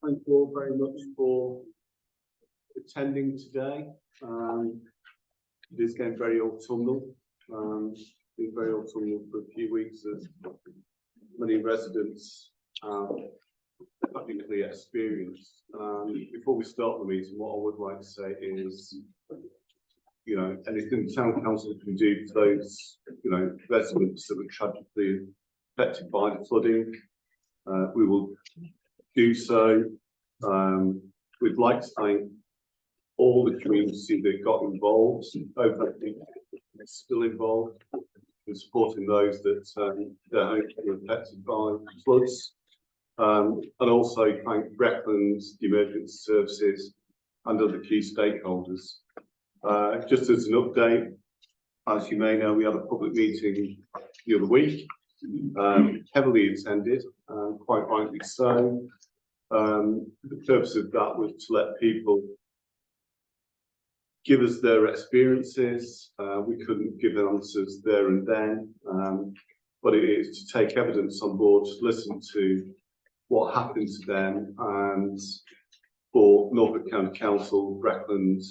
thank you all very much for attending today. It is getting very autumnal. Been very autumnal for a few weeks, as many residents have practically experienced. Before we start the meeting, what I would like to say is, you know, anything the town council can do for those, you know, residents that were tragically affected by the flooding, we will do so. We'd like to thank all the community that got involved, over still involved in supporting those that their homes were affected by floods, and also thank Breckland, the emergency services, and other key stakeholders. Just as an update, as you may know, we had a public meeting the other week, heavily attended, quite rightly so. The purpose of that was to let people give us their experiences. We couldn't give answers there and then, but it is to take evidence on board, to listen to what happened to them, and for Norfolk County Council, Breckland,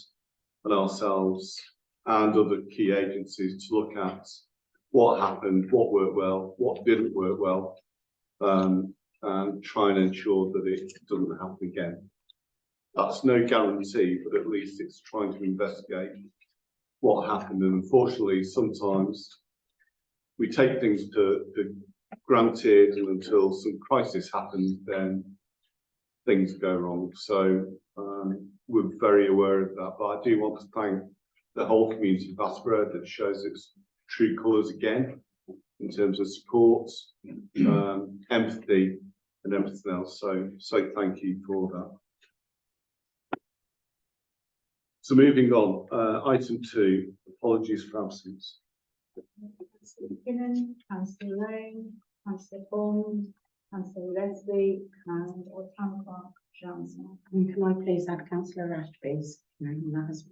and ourselves, and other key agencies to look at what happened, what worked well, what didn't work well, and try and ensure that it doesn't happen again. That's no guarantee, but at least it's trying to investigate what happened. And unfortunately, sometimes we take things for granted, and until some crisis happens, then things go wrong. So we're very aware of that. But I do want to thank the whole community of Attleborough that shows its true colours again in terms of support, empathy, and everything else. So thank you for that. So moving on, item 2, apologies for absence. Councillor McKinnon, Councillor Lane, Councillor Bond, Councillor Leslie, and our town clerk Johnson. And can I please add Councillor Ashby's name? That has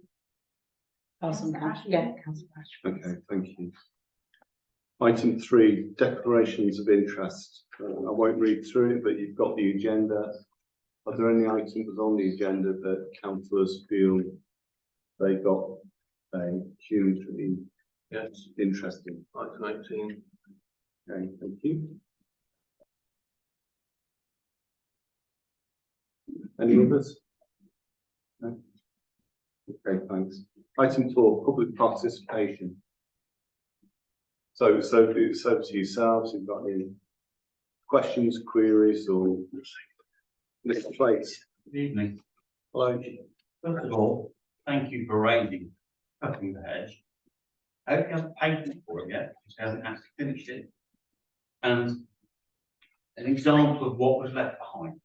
yeah, Councillor Ashby. Okay, thank you. Item 3, declarations of interest. I won't read through it, but you've got the agenda. Are there any items on the agenda that councillors feel they got a hugely interesting? Item 19. Okay, thank you. Any others? No? Okay, thanks. Item 4, public participation. So it's over to yourselves. If you've got any questions, queries, or Mr. Place. Good evening. Hello. First of all, thank you for raising cutting the hedge. I hope he hasn't paid for it yet, because he hasn't actually finished it. And an example of what was left behind.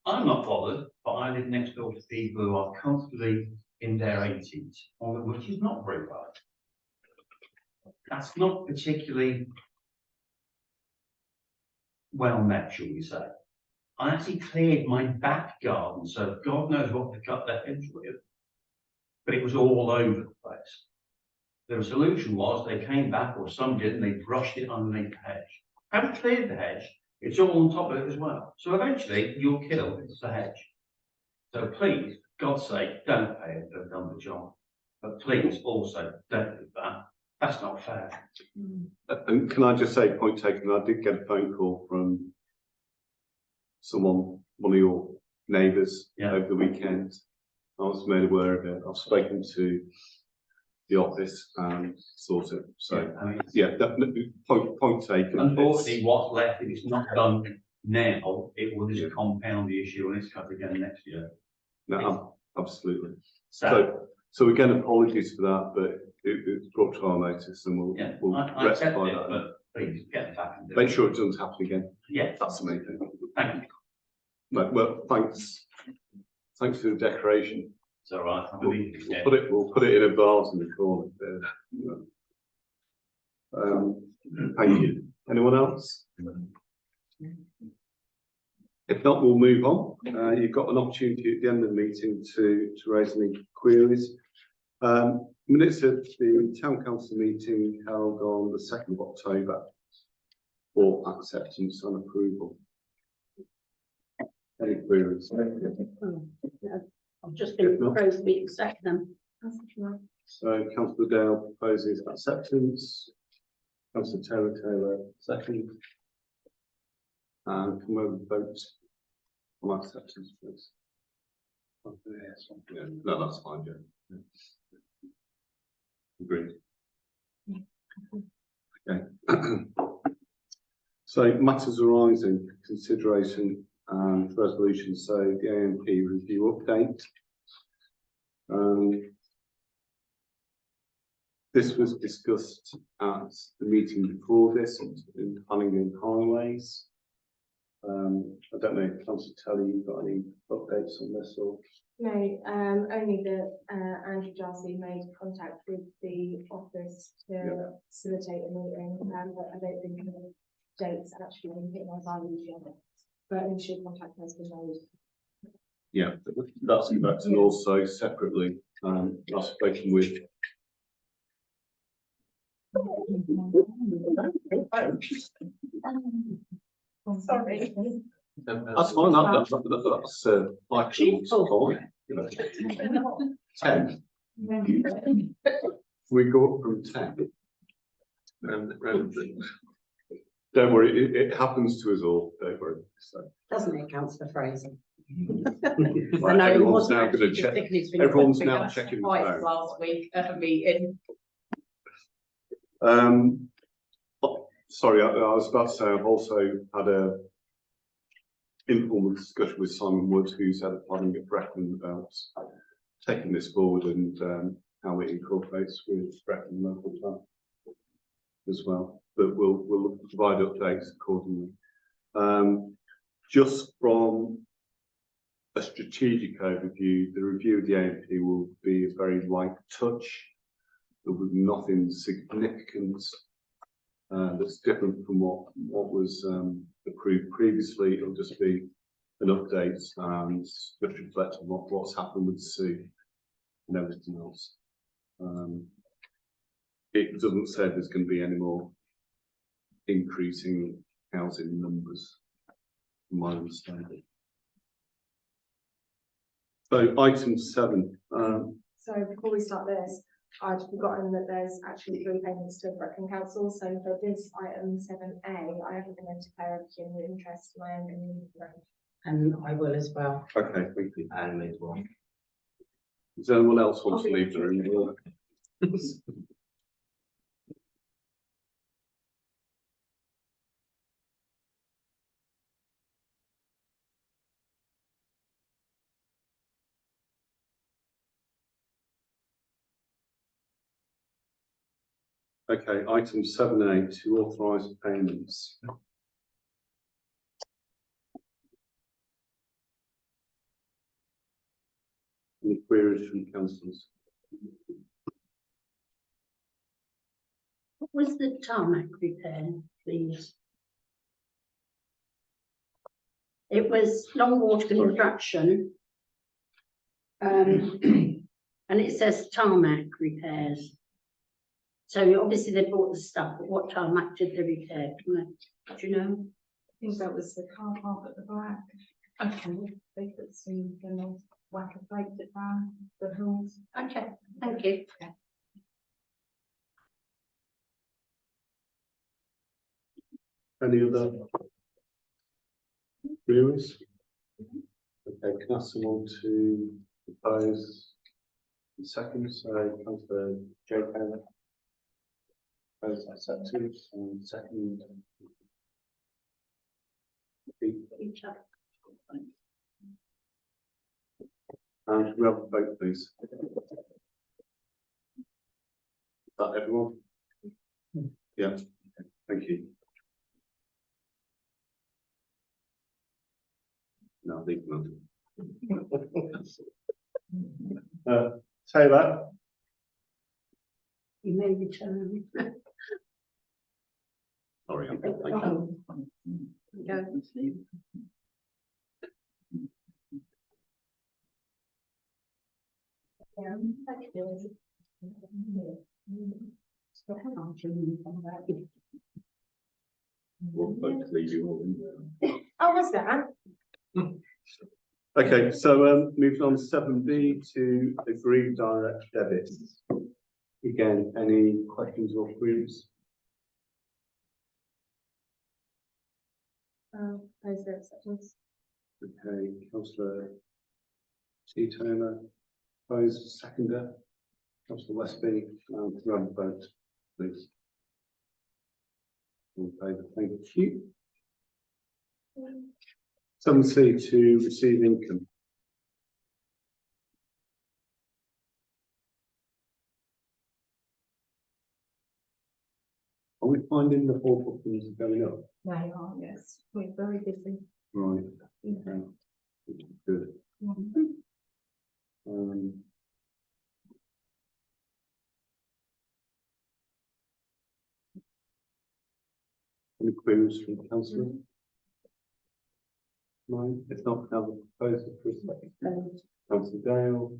I'm not bothered, but I live next door to people who are comfortably in their 80s, which is not very bad. That's not particularly well met, shall we say. I actually cleared my back garden, so God knows what to cut the hedge with, but it was all over the place. The solution was they came back, or some did, and they brushed it underneath the hedge. Haven't cleared the hedge, it's all on top of it as well. So eventually you'll kill the hedge. So please, for God's sake, don't pay it for a done the job. But please also don't do that. That's not fair. And can I just say, point taken, I did get a phone call from someone, one of your neighbours, over the weekend. I was made aware of it. I've spoken to the office and sort it. So yeah, definitely point taken. Unfortunately, what's left, if it's not done now, it will just compound the issue and it's cut again next year. No, absolutely. So again, apologies for that, but it's brought to our notice, and we'll rectify that. But please get it back and do Make sure it doesn't happen again. Yeah, that's the main thing. Thank you. Well, thanks for the decoration. It's all right. We'll put it in a vase in the corner there. Thank you. Anyone else? If not, we'll move on. You've got an opportunity at the end of the meeting to raise any queries. Minutes of the Town Council meeting held on the 2nd of October for acceptance and approval. Any queries? queries? I've just been proposed to accept them. So councillor Dale proposes acceptance. Councillor Taylor second. And can we have a vote on acceptance, please? Oh, yes. Yeah, no, that's fine, yeah. Agreed. Okay. So matters arising, consideration and resolution. So the AMP review update. This was discussed at the meeting before this in planning and highways. I don't know if Councillor Tully, you've got any updates on this or? No, only that Andrew Darcy made contact with the office to facilitate a meeting, but I don't think the dates actually hit my diary yet. But initial contact has been made. Yeah, that's correct. And also separately, I've spoken with. Sorry. That's fine. That's like you know, 10. We go up from 10. Don't worry, it happens to us all. Don't worry. So. Doesn't it, Councillor Fraser? Right, everyone's now going to check. Everyone's now checking the phone. Last week at a meeting. Sorry, I was about to say I've also had a informal discussion with Simon Wood, who's had a planning at Brecon, about taking this forward and how it incorporates with Brecon local plan as well. But we'll provide updates accordingly. Just from a strategic overview, the review of the AMP will be a very light touch. There will be nothing significant that's different from what was approved previously. It'll just be an update and just reflect on what's happened with the sea and everything else. It doesn't say there's going to be any more increasing housing numbers, from my understanding. So item 7. So before we start this, I'd forgotten that there's actually 3 payments to Brecon Council. So for this item 7A, I haven't been able to declare a pecuniary interest in my own community. And I will as well. Okay, thank you. And as well. Does anyone else want to leave the room? Okay, item 7A, to authorise payments. Any queries from councillors? What was the tarmac repair, please? It was Longwater Construction. And it says tarmac repairs. So obviously they bought the stuff, but what tarmac did they repair? Do you know? I think that was the car park at the back. Okay, they put some, then they'll whack a plate it down the hills. Okay, thank you. Any other queries? Okay, can I ask someone to propose the second? So councillor J. Taylor. Propose acceptance and second. And we have a vote, please. Is that everyone? Yeah. Okay. Thank you. No, I think not. Taylor. You may return. Sorry, I'm thank you. Go. We'll both leave you all in. Oh, was that? Okay, so moving on 7B to agree direct debits. Again, any questions or queries? Propose their acceptance. Okay, councillor T Turner, opposed, seconder, councillor Westby, can I have a vote, please? In favour, thank you. 7C to receive income. Are we finding the whole bookings are going up? They are, yes, we're very busy. Right, okay, good. Any queries from the councillor? No, if not, now the proposal for a second. Councillor Dale.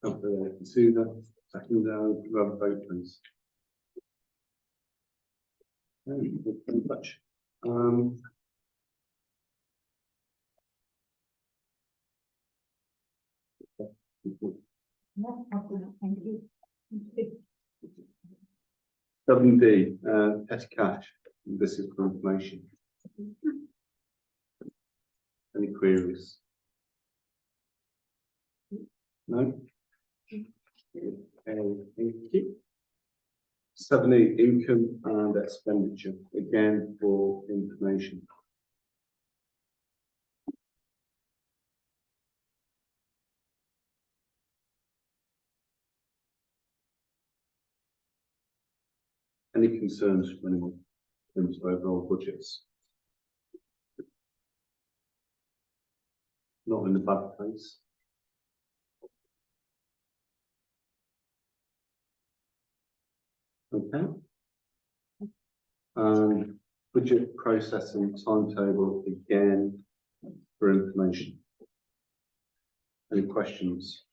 Councillor Souza, second down, can we have a vote, please? Thank you very much. Yeah, thank you. 7D, petty cash, this is for information. Any queries? No? Okay, thank you. 7E, income and expenditure, again for information. Any concerns from anyone in terms of overall budgets? Not in the bad place. Okay. Budget processing timetable again for information. Any questions?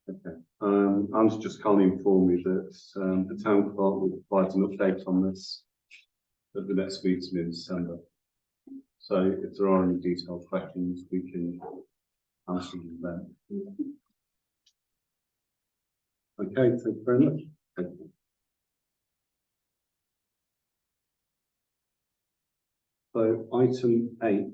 Okay. Anne's just kindly informed me that the town clerk will provide an update on this at the next meeting in December. So if there are any detailed questions, we can answer them then. Okay, thank you very much. Thank you. So item 8.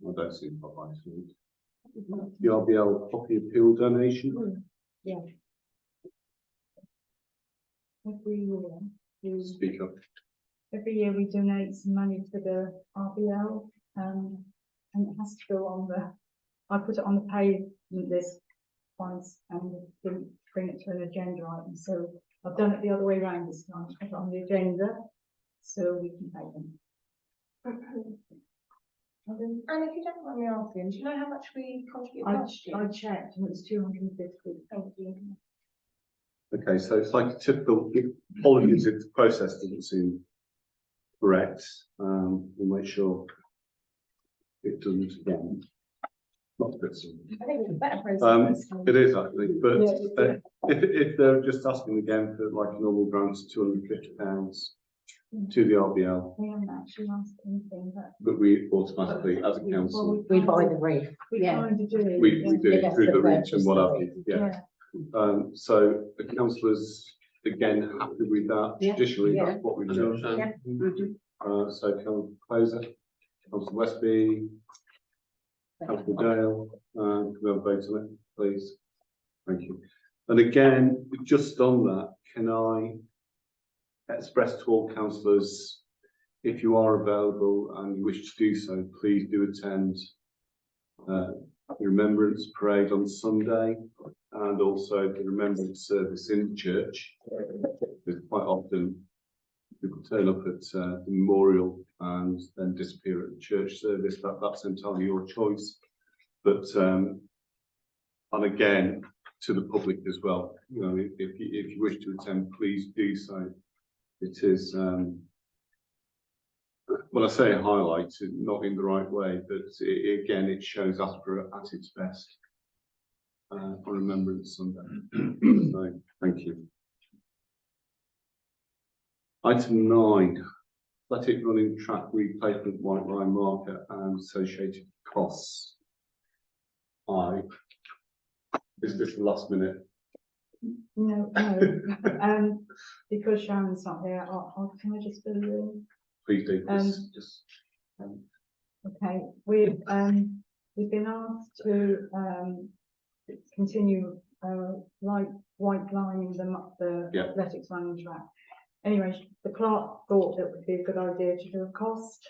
I don't see what item 8. The RBL copy appeal donation. Yeah. Every Speak up. year we donate some money to the RBL, and it has to go on the, I put it on the payment list once and didn't bring it to an agenda item, so I've done it the other way around this time, put it on the agenda, so we can pay them. And if you don't mind me asking, do you know how much we contributed last year? I checked and it's 250. Thank you. Okay, so it's like a typical, apologies if the process doesn't seem correct. We'll make sure it doesn't again. Not this. I think it's a better process. It is actually, but Yeah. if they're just asking again for like a normal grant of £250 to the RBL, We haven't actually asked anything, but we automatically, as a council, We buy the reef. we Yeah. kind of do it. we do it Yes, through the the reach and what have purchase, you, yeah. So the councillors, again, happy with that, Yeah, traditionally, yeah. that's what we've done. Yeah. So can we close it? Councillor Westby, Councillor Dale, can we have a vote on it, please? Thank you. And again, just on that, can I express to all councillors, if you are available and you wish to do so, please do attend the Remembrance Parade on Sunday and also the Remembrance Service in the church. Because quite often people turn up at the memorial and then disappear at the church service. That's entirely your choice. But and again, to the public as well, you know, if you wish to attend, please do so. It is Well, I say highlight, not in the right way, but again, it shows Attleborough at its best. On Remembrance Sunday. So, thank you. Item 9, athletic running track replacement white line marker and associated costs. Is this the last minute? No, because Sharon's not here, can I just fill you in? Please do. Okay, we've been asked to continue white lining the Yeah. athletics running track. Anyway, the clerk thought it would be a good idea to do a cost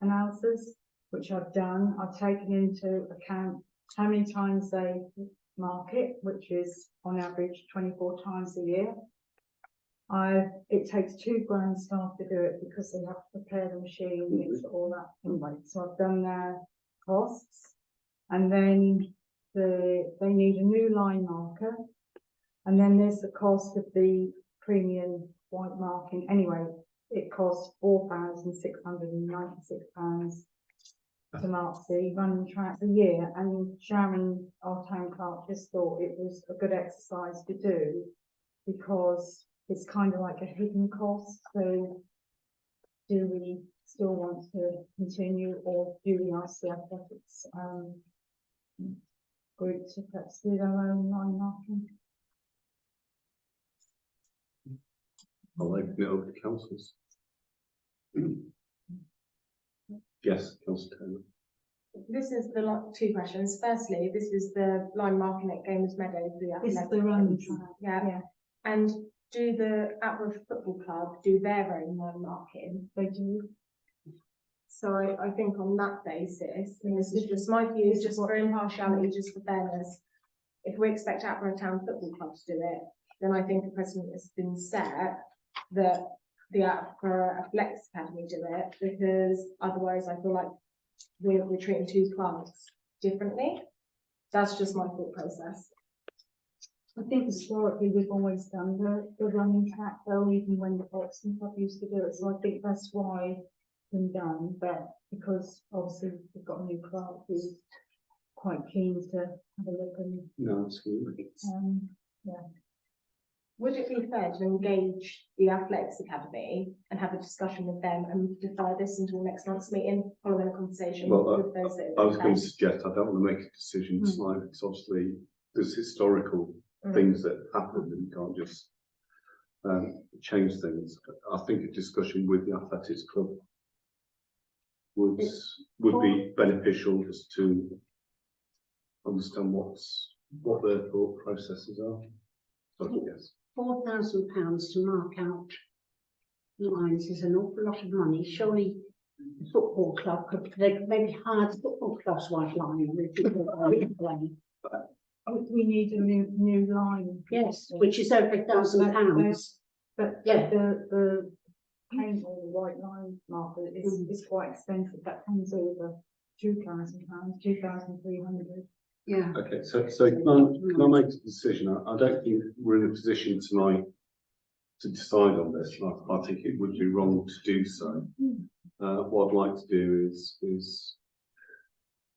analysis, which I've done. I've taken into account how many times they mark it, which is on average 24 times a year. It takes 2 ground staff to do it because they have to prepare the machine, mix all that anyway. So I've done their costs, and then they need a new line marker, and then there's the cost of the premium white marking. Anyway, it costs £4,696 to mark the running track a year, and Sharon, our town clerk, just thought it was a good exercise to do because it's kind of like a hidden cost. So do we still want to continue, or do we ask the athletics group to perhaps do their own line marking? I'll open it over to councillors. Yes, Councillor Taylor. This is the 2 questions. Firstly, this is the line marking at Gamers Meadow for the This is athletic the running teams. track. Yeah. And do the Attleborough Football Club do their own line marking? They do. So I think on that basis, and this is just my view, just for impartiality, just for fairness, if we expect Attleborough Town Football Club to do it, then I think a precedent has been set that the Attleborough Athletics Academy do it, because otherwise I feel like we're treating 2 clubs differently. That's just my thought process. I think historically we've always done the running track though, even when the boxing club used to do it. So I think that's why it's been done. But because obviously we've got a new clerk who's quite keen to have a look and No, absolutely. yeah. Would it be fair to engage the Athletics Academy and have a discussion with them and defer this until next month's meeting following a conversation with those that I was going to suggest, I don't want to make a decision tonight because obviously there's historical things that happened and you can't just change things. I think a discussion with the athletics club would be beneficial, just to understand what their thought processes are. So, yes. £4,000 to mark out lines is an awful lot of money. Surely the football club could maybe hire the football club's white line if people are playing. We need a new line. Yes, which is over £1,000. But Yeah. the paint or the white line marker is quite expensive. That comes over £2,000, 2,300. Yeah. Okay, so can I make a decision? I don't think we're in a position tonight to decide on this. I think it would be wrong to do so. What I'd like to do is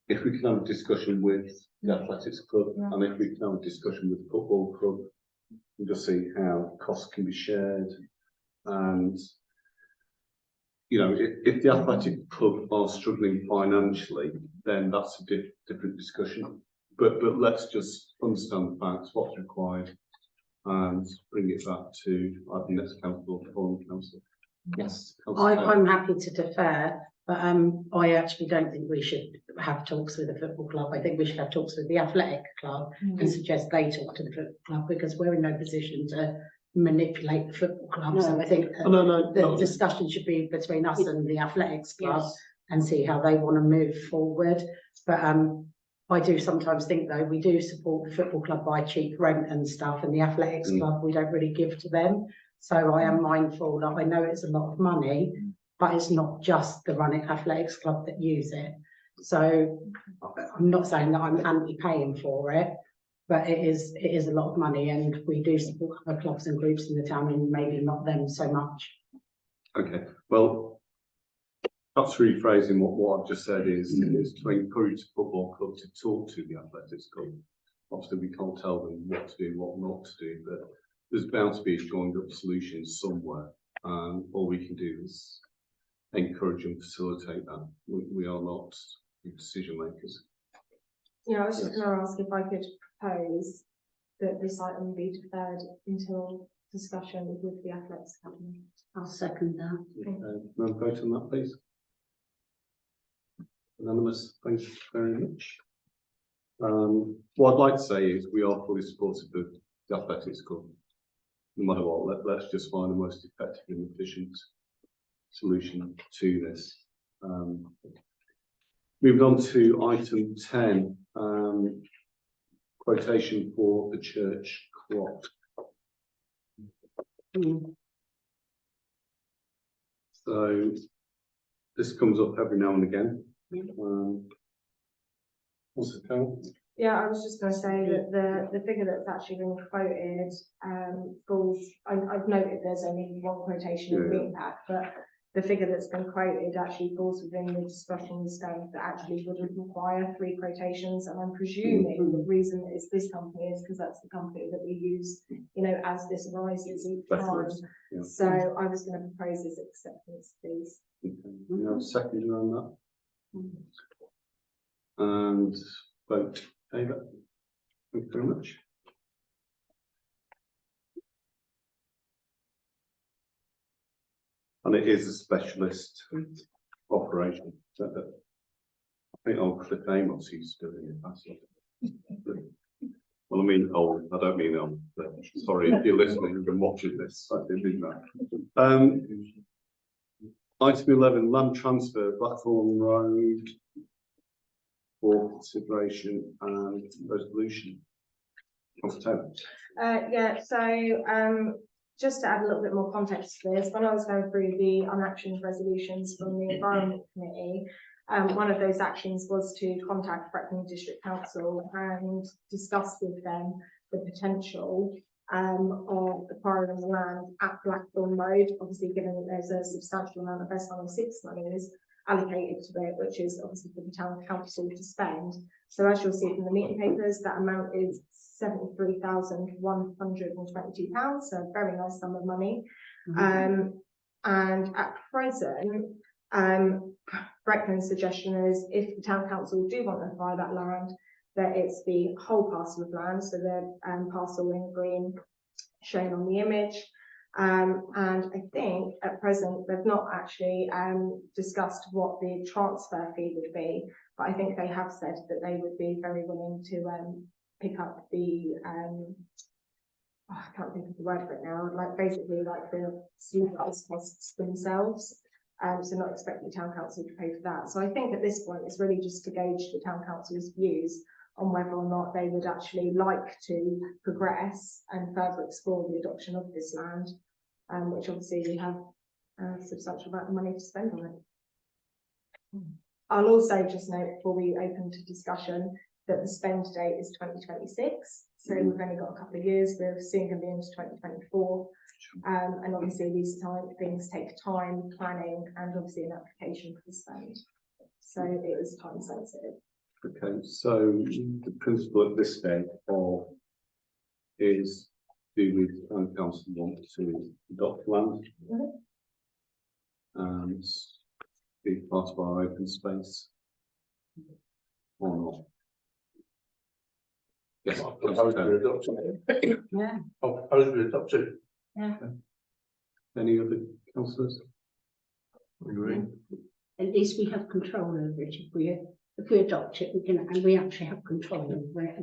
if we can have a discussion with the athletics club, and if we can have a discussion with the football club, and just see how costs can be shared. And you know, if the athletic club are struggling financially, then that's a different discussion. But let's just understand the facts, what's required, and bring it back to either the next council or the following council. Yes, I'm happy to defer, but I actually don't think we should have talks with the football club. I think we should have talks with the athletic club and suggest they talk to the football club, because we're in no position to manipulate the football club. No. So I think the discussion should be between us and the athletics club and see how they want to move forward. But I do sometimes think though, we do support the football club by cheap rent and stuff, and the athletics club we don't really give to them. So I am mindful that I know it's a lot of money, but it's not just the running athletics club that use it. So I'm not saying that I'm anti-paying for it, but it is a lot of money, and we do support other clubs and groups in the town, and maybe not them so much. Okay, well, perhaps rephrasing what I've just said is to encourage the football club to talk to the athletics club. Obviously, we can't tell them what to do, what not to do, but there's bound to be a joined up solution somewhere. All we can do is encourage and facilitate that. We are not decision makers. Yeah, I was just going to ask if I could propose that this item be deferred until discussion with the athletics company. I'll second that. Can I vote on that, please? Anonymous, thank you very much. What I'd like to say is we are fully supportive of the athletics club. No matter what, let's just find the most effective and efficient solution to this. Moving on to item 10, quotation for the church clock. So this comes up every now and again. What's the count? Yeah, I was just going to say that the figure that's actually been quoted falls. I've noted there's only one quotation in the impact, but the figure that's been quoted actually falls within the discussion scope that actually would require 3 quotations. And I'm presuming the reason that it's this company is because that's the company that we use, you know, as this arises each time. Yeah. So I was going to propose this acceptance, please. Okay. We have a second on that. And vote. David. Thank you very much. And it is a specialist operation. I think old Cliff Amos used to do it. That's it. Well, I mean old. I don't mean old. But sorry if you're listening and watching this. I didn't mean that. Item 11, land transfer, Blackthorn Road, for consideration and resolution. Yeah, so just to add a little bit more context to this, when I was going through the unactioned resolutions from the Environment Committee, one of those actions was to contact Brecon District Council and discuss with them the potential of acquiring the land at Blackthorn Road, obviously given that there's a substantial amount of S106 money is allocated to it, which is obviously for the town council to spend. So as you'll see from the meeting papers, that amount is £73,122, so a very nice sum of money. And at present, Brecken's suggestion is if the town council do want to acquire that land, that it's the whole parcel of land, so the parcel in green shown on the image. And I think at present they've not actually discussed what the transfer fee would be, but I think they have said that they would be very willing to pick up the I can't think of the word for it now, like basically like the supervised costs themselves. So not expecting the town council to pay for that. So I think at this point it's really just to gauge the town council's views on whether or not they would actually like to progress and further explore the adoption of this land, which obviously we have a substantial amount of money to spend on it. I'll also just note before we open to discussion that the spend date is 2026. So we've only got a couple of years. We're soon going to be into 2024. And obviously these things take time, planning, and obviously an application for the spend. So it is time sensitive. Okay, so the principle at this stage is do we town council want to adopt land and be part of our open space or not? Yes, Yeah. Yeah. Any other councillors? Agree. At least we have control over it. If we adopt it, we can, and we actually have control over it.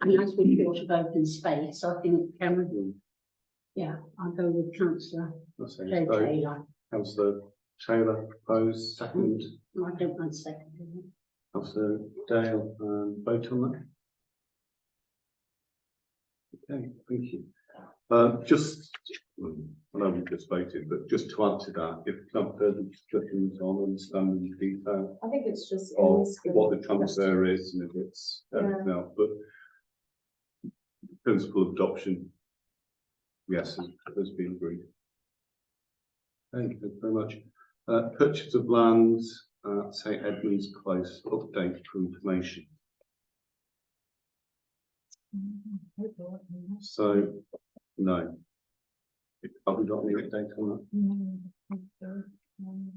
And as we thought of open space, I think, yeah, I'll go with Councillor Taylor. Councillor Taylor proposed second. I don't mind seconding it. Councillor Dale, vote on that. Okay, thank you. Just, I know we've just voted, but just to add to that, if you have further discussions on understanding the detail I think it's just of what the transfer is and if it's everything else, but the principle of adoption, yes, has been agreed. Thank you very much. Purchase of land at St Edmund's Close, update for information. So, no. Have we got any update on that?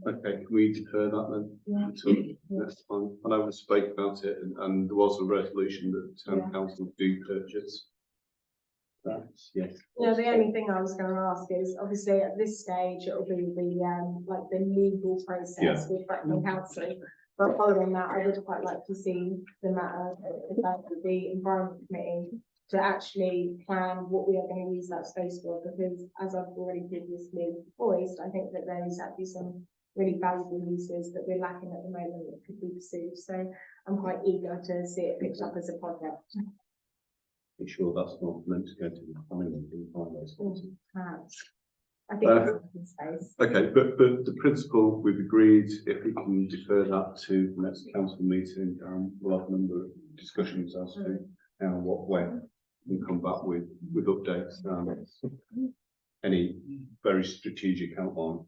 Okay, can we defer that then? Yeah. Until next time? I know we spoke about it and there was a resolution that the town council do purchase. That's, yes. Yeah, the only thing I was going to ask is, obviously at this stage, it'll be the, like the legal process with Brecon Council. But following that, I would quite like to see the matter, the Environment Committee, to actually plan what we are going to use that space for, because as I've already previously voiced, I think that there is actually some really valuable uses that we're lacking at the moment that could be pursued. So I'm quite eager to see it picked up as a project. Be sure that's not meant to go to the finance. I think it's open space. Okay, but the principle we've agreed, if we can defer that to the next council meeting, we'll have a number of discussions as to how, what, when, and come back with updates. Any very strategic outline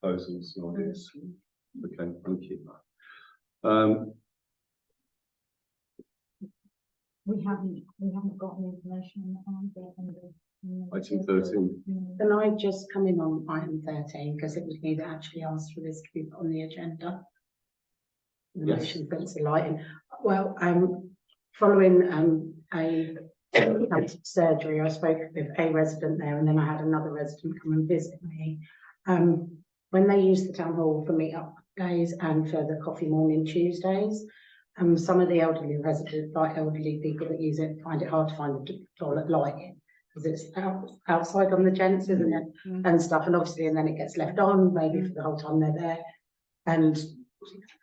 proposals and ideas. Okay, thank you. We haven't got any information on that. Item 13. Can I just come in on item 13, because it was me that actually asked for this to be put on the agenda? The Yes. motion for lighting. Well, following a surgery, I spoke with a resident there, and then I had another resident come and visit me. When they use the town hall for meet-up days and for the coffee morning Tuesdays, some of the elderly residents, like elderly people that use it, find it hard to find the toilet lighting because it's outside on the gents, isn't it? And stuff, and obviously, and then it gets left on maybe for the whole time they're there, and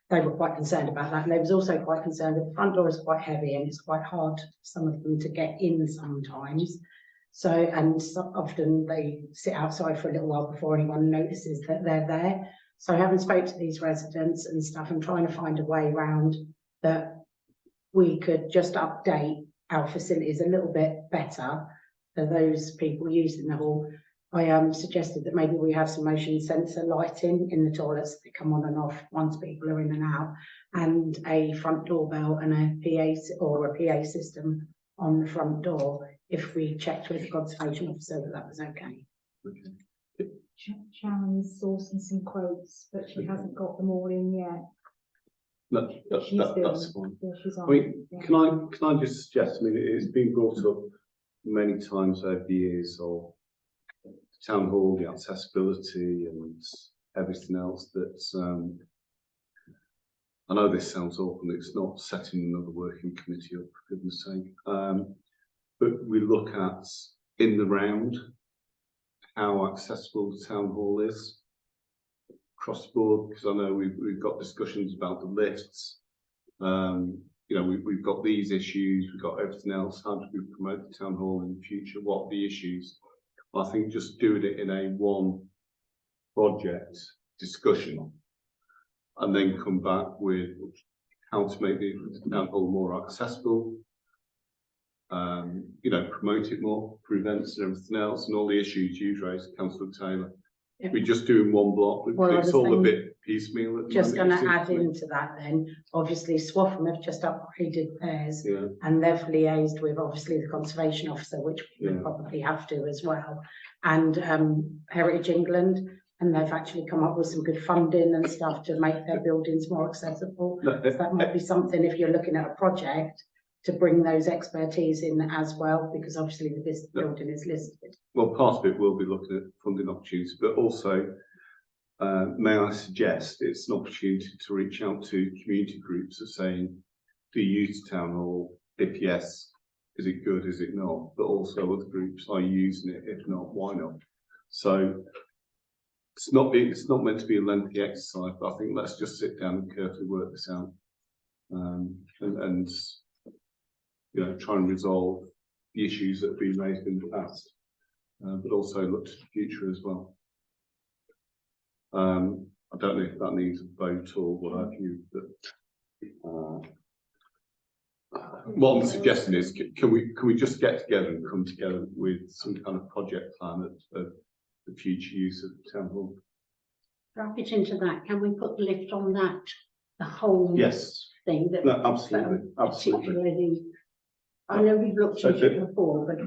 they were quite concerned about that. And they was also quite concerned that the front door is quite heavy and it's quite hard for some of them to get in sometimes. So, and so often they sit outside for a little while before anyone notices that they're there. So having spoke to these residents and stuff and trying to find a way around that we could just update our facilities a little bit better for those people using the hall. I suggested that maybe we have some motion sensor lighting in the toilets that come on and off once people are in and out, and a front doorbell and a PA system on the front door if we checked with the conservation officer that was okay. Sharon's sourcing some quotes, but she hasn't got them all in yet. No, that's fine. Yeah, she's on. I mean, can I just suggest, I mean, it's been brought up many times over the years of the town hall, the accessibility and everything else that, I know this sounds awful, it's not setting another working committee up, for goodness sake, but we look at in the round how accessible the town hall is across the board, because I know we've got discussions about the lifts. You know, we've got these issues, we've got everything else. How do we promote the town hall in the future? What are the issues? I think just doing it in a one project discussion and then come back with how to make the town hall more accessible, you know, promote it more, prevents and everything else, and all the issues you've raised, Councillor Taylor. Yep. We just do in one block. Well, it's all a bit piecemeal. At the just going moment, to add isn't it? into that then, obviously Swaffham have just upgraded theirs, Yeah. and they've liaised with obviously the conservation officer, which we Yeah. probably have to as well, and Heritage England, and they've actually come up with some good funding and stuff to make their buildings more accessible. No, So that might be something if you're looking at a project to bring those expertise in as well, because obviously this building is listed. Well, part of it will be looking at funding opportunities, but also, may I suggest it's an opportunity to reach out to community groups of saying, do you use town hall? If yes, is it good? Is it not? But also other groups are using it. If not, why not? So it's not meant to be a lengthy exercise, but I think let's just sit down and carefully work this out, and you know, try and resolve the issues that have been raised in the past, but also look to the future as well. I don't know if that needs a vote or what have you, but what I'm suggesting is, can we just get together and come together with some kind of project plan of the future use of the town hall? Wrap it into that. Can we put the lift on that? The whole Yes, thing that. no, absolutely, absolutely. Particularly, I know we've looked So at it before, but.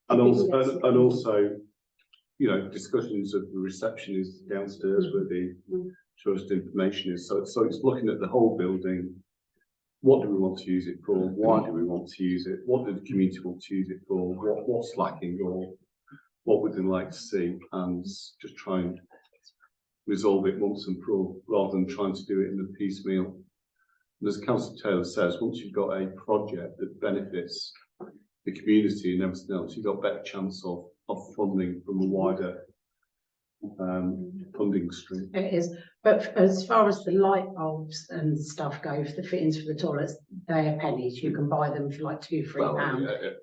And also, you know, discussions of the reception is downstairs where the trust information is. So it's looking at the whole building. What do we want to use it for? Why do we want to use it? What do the community want to use it for? What's lacking, or what would they like to see? And just try and resolve it once and for all, rather than trying to do it in the piecemeal. And as Councillor Taylor says, once you've got a project that benefits the community and everything else, you've got a better chance of funding from a wider funding stream. It is, but as far as the light bulbs and stuff go, for the fittings for the toilets, they are pennies. You can buy them for like £2-3.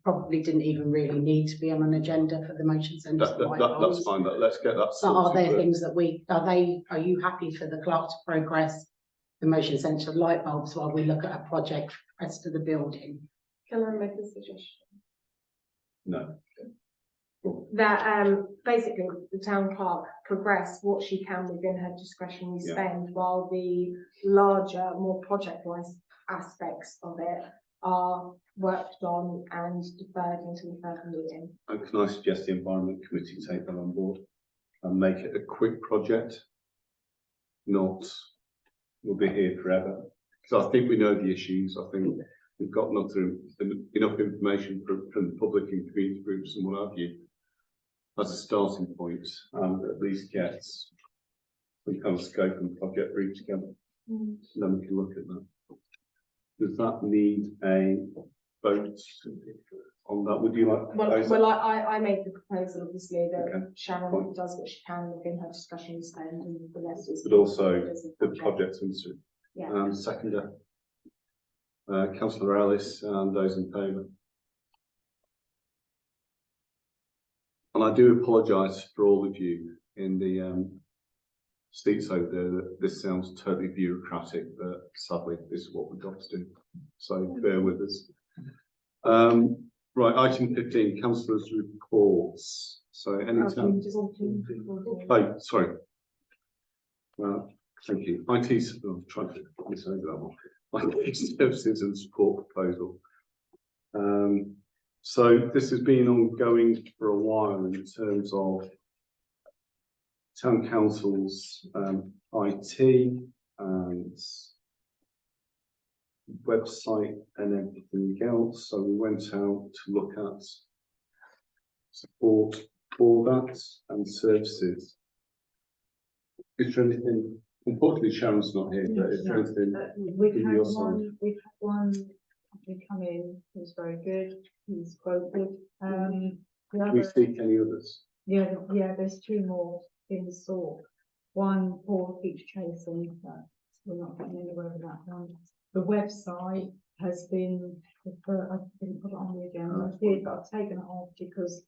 Probably didn't even really need to be on an agenda for the motion centre. That's fine. Let's get that. So are there things that are you happy for the clerk to progress the motion centre light bulbs while we look at a project for the rest of the building? Can I make a suggestion? No. That basically the town clerk progress what she can within her discretionary spend, while the larger, more project-wise aspects of it are worked on and deferred until the further meeting. And can I suggest the Environment Committee take that on board and make it a quick project, not we'll be here forever? Because I think we know the issues. I think we've got enough information from the public and community groups and what have you as a starting point, and at least get some kind of scope and project brief together. And then we can look at that. Does that need a vote on that? Would you like? Well, I made the proposal, obviously, that Okay. Sharon does what she can within her discretionary spend, and the rest is. But also the project minister. Yeah. And seconder, Councillor Ellis, and those in favour. And I do apologise for all of you in the seats over there that this sounds totally bureaucratic, but sadly this is what we've got to do. So bear with us. Right, item 15, councillors' reports. So any time. Oh, sorry. Thank you. IT, I'm trying to miss over that one. IT services and support proposal. So this has been ongoing for a while in terms of town council's IT and website and everything else. So we went out to look at support for that and services. Is there anything? Unfortunately, Sharon's not here, but is there anything? We've from had your one. side? We've had one company come in. He was very good. He was quoted. The Do we other, seek any others? yeah, there's two more in sort. One Paul keeps chasing, but we're not getting anywhere with that one. The website has been, I didn't put it on the agenda. I did, but I've taken it off because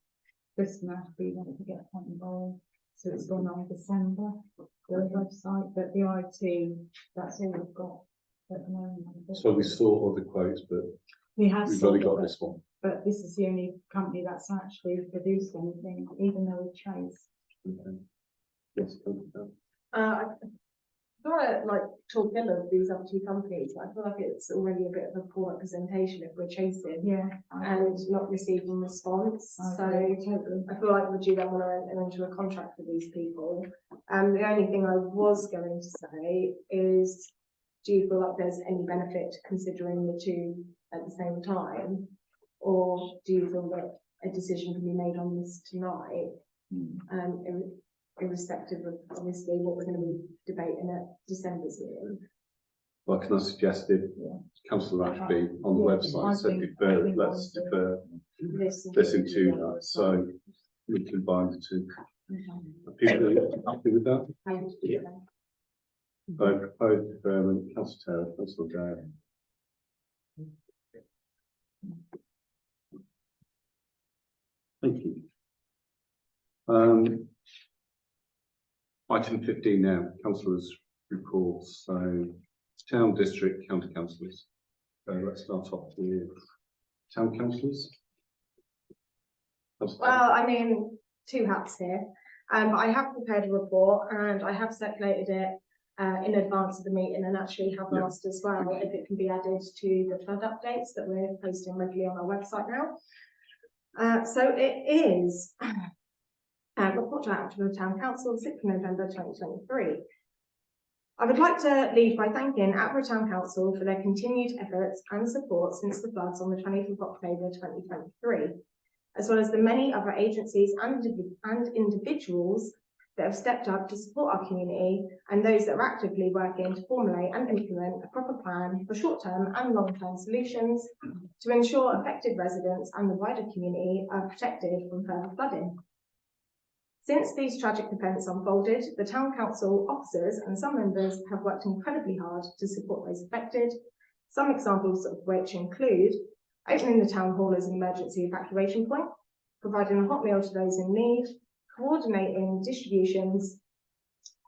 Christmas we wanted to get one involved. So it's gone on December, the website, but the IT, that's all we've got at the moment. So we saw other quotes, but We have we've only sort got of, this one. but this is the only company that's actually produced anything, even though we chased. Okay. Yes, I don't want to like talk ill of these other two companies, but I feel like it's already a bit of a poor representation if we're chasing Yeah. and not receiving response. So totally. I feel like would you then want to enter into a contract with these people? And the only thing I was going to say is, do you feel like there's any benefit to considering the two at the same time? Or do you feel that a decision can be made on this tonight? Irrespective of obviously what we're going to be debating at December's meeting. Well, can I suggest if Councillor Ashby on the website said defer, let's defer this into that, so we can bind the two. Are people happy with that? I propose deferment, Councillor Taylor, Councillor Gray. Thank you. Item 15 now, councillors' reports. So, town, district, county councillors. So let's start off with town councillors. Well, I mean, two hats here. But I have prepared a report and I have circulated it in advance of the meeting, and actually have asked as well if it can be added to the flood updates that we're posting regularly on our website now. So it is report to Attleborough Town Council, 6th November 2023. I would like to leave by thanking Attleborough Town Council for their continued efforts and support since the floods on the 20th of October 2023, as well as the many other agencies and individuals that have stepped up to support our community, and those that are actively working to formulate and implement a proper plan for short-term and long-term solutions to ensure affected residents and the wider community are protected from further flooding. Since these tragic events unfolded, the Town Council officers and some members have worked incredibly hard to support those affected, some examples of which include opening the Town Hall as an emergency evacuation point, providing a hot meal to those in need, coordinating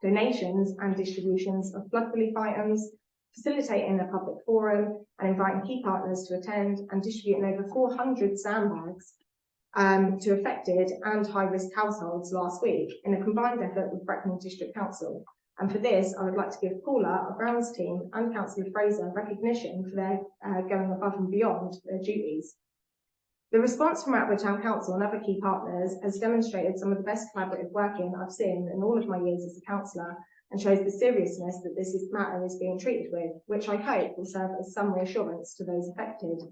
donations and distributions of flood relief items, facilitating a public forum and inviting key partners to attend, and distributing over 400 sandbags to affected and high-risk households last week in a combined effort with Brecon District Council. And for this, I would like to give Paula, our grounds team, and Councillor Fraser recognition for their going above and beyond their duties. The response from Attleborough Town Council and other key partners has demonstrated some of the best collaborative working I've seen in all of my years as a councillor, and shows the seriousness that this matter is being treated with, which I hope will serve as some reassurance to those affected.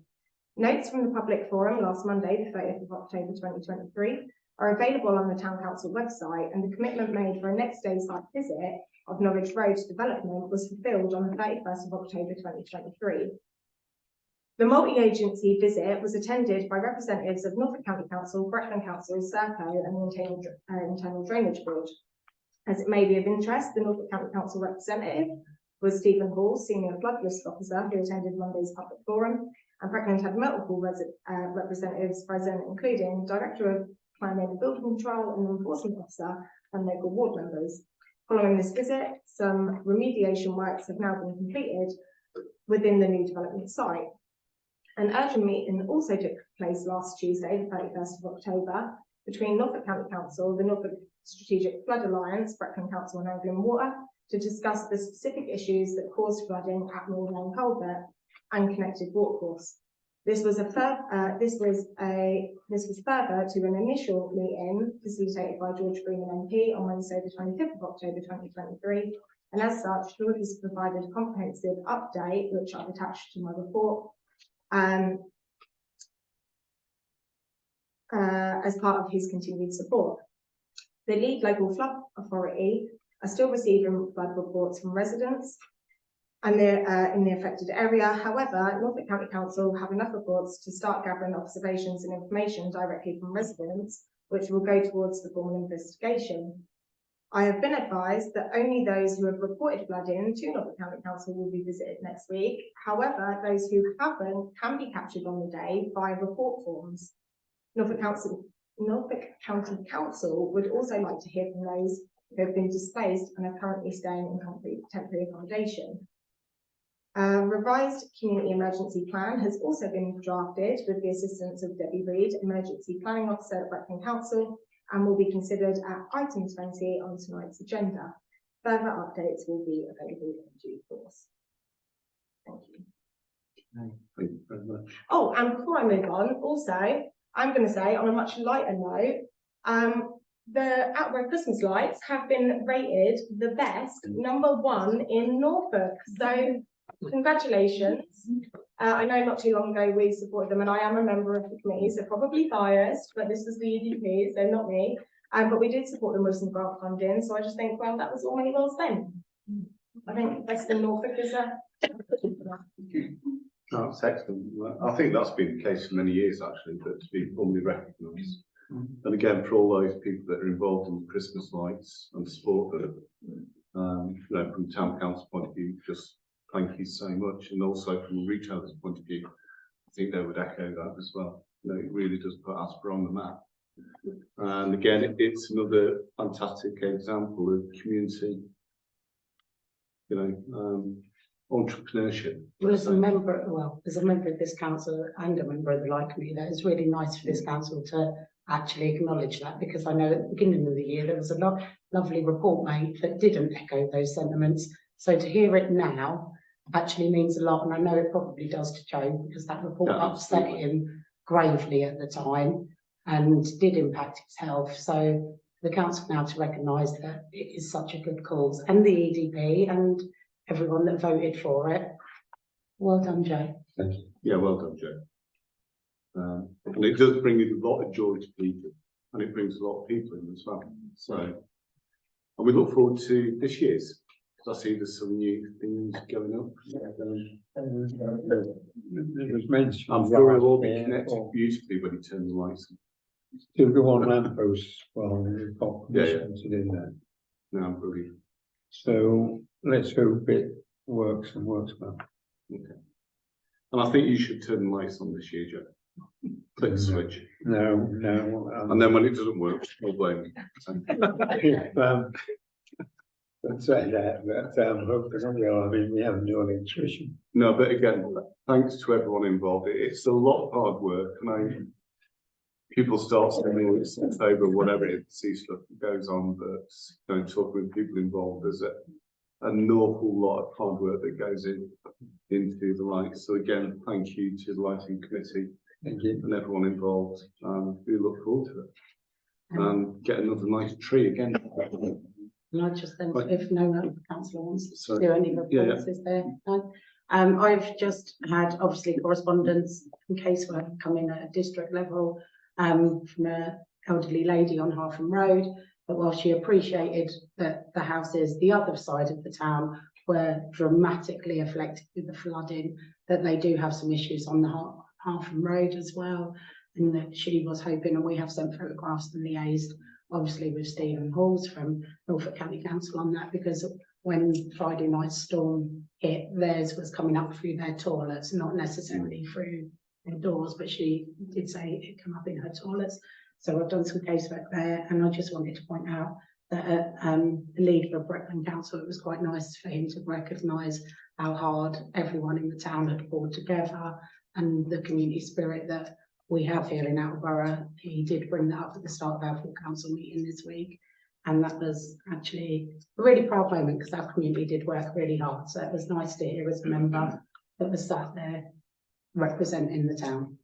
Notes from the public forum last Monday, the 30th of October 2023, are available on the Town Council website, and the commitment made for a next day site visit of Norwich Road development was fulfilled on the 31st of October 2023. The multi-agency visit was attended by representatives of Norfolk County Council, Brecon Council, Serco, and the Internal Drainage Board. As it may be of interest, the Norfolk County Council representative was Stephen Hall, Senior Flood Risk Officer, who attended Monday's public forum, and Brecon had multiple representatives present, including Director of Planning and Building Control and Enforcement Officer and local ward members. Following this visit, some remediation works have now been completed within the new development site. An urgent meeting also took place last Tuesday, the 31st of October, between Norfolk County Council, the Norfolk Strategic Flood Alliance, Brecon Council and Anglian Water, to discuss the specific issues that caused flooding at Moor Lane Culvert and connected watercourse. This was further to an initial meeting facilitated by George Freeman MP on Wednesday, the 25th of October 2023, and as such, George has provided a comprehensive update, which I've attached to my report, as part of his continued support. The lead local flood authority are still receiving flood reports from residents and they're in the affected area. However, Norfolk County Council have enough reports to start gathering observations and information directly from residents, which will go towards the formal investigation. I have been advised that only those who have reported flooding to Norfolk County Council will be visited next week. However, those who haven't can be captured on the day by report forms. Norfolk County Council would also like to hear from those who have been displaced and are currently staying in temporary accommodation. A revised community emergency plan has also been drafted with the assistance of Debbie Reid, Emergency Planning Officer at Brecon Council, and will be considered at item 20 on tonight's agenda. Further updates will be available in due course. Thank you. Thank you very much. Oh, and before I move on, also, I'm going to say on a much lighter note, the Attleborough Christmas lights have been rated the best #1 in Norfolk. So congratulations. I know not too long ago we supported them, and I am a member of the committee, so probably biased, but this was the EDP, so not me. But we did support them with some grant funding, so I just think, well, that was all money well spent. I think Western Norfolk is a... That's excellent. I think that's been the case for many years, actually, but to be formally recognised. And again, for all those people that are involved in the Christmas lights and support them, you know, from Town Council point of view, just thank you so much. And also from a retailer's point of view, I think they would echo that as well. You know, it really does put Attleborough on the map. And again, it's another fantastic example of community, you know, entrepreneurship. Well, as a member of this council and a member of the Light Committee, that is really nice for this council to actually acknowledge that, because I know at the beginning of the year there was a lovely report made that didn't echo those sentiments. So to hear it now actually means a lot, and I know it probably does to Joe, because that report upset him gravely at the time and did impact his health. So the council now to recognise that it is such a good cause, and the EDP and everyone that voted for it. Well done, Joe. Thank you. Yeah, well done, Joe. And it does bring a lot of joy to people, and it brings a lot of people in as well. So, and we look forward to this year's, because I see there's some new things going up. It was mentioned. I'm sure it'll all be connected beautifully when you turn the lights on. Still go on lampposts, well, we've got Yeah, yeah. permissions to do that. No, brilliant. So let's hope it works and works well. Okay. And I think you should turn the lights on this year, Joe. Click the switch. No, And then when it doesn't work, we'll blame you. Let's say that, but hopefully, I mean, we have no electrician. No, but again, thanks to everyone involved. It's a lot of hard work, and people start saying, oh, it's October, whatever it is, see stuff that goes on, but talking with people involved, there's an awful lot of hard work that goes into the lights. So again, thank you to the lighting committee. Thank you. And everyone involved. We look forward to it. And get another nice tree again. And I just then, if no one councillor wants to Sorry. do any reports, is there? No? I've just had obviously correspondence from casework coming at a district level from an elderly lady on Harpham Road, that while she appreciated that the houses the other side of the town were dramatically affected with the flooding, that they do have some issues on the Harpham Road as well, and that she was hoping, and we have sent photographs and liaised obviously with Stephen Halls from Norfolk County Council on that, because when Friday night storm hit, theirs was coming up through their toilets, not necessarily through their doors, but she did say it came up in her toilets. So I've done some casework there, and I just wanted to point out that the leader of Brecon Council, it was quite nice for him to recognise how hard everyone in the town had pulled together, and the community spirit that we have here in Attleborough. He did bring that up at the start of our full council meeting this week, and that was actually a really proud moment, because our community did work really hard. So it was nice to hear as a member that was sat there representing the town.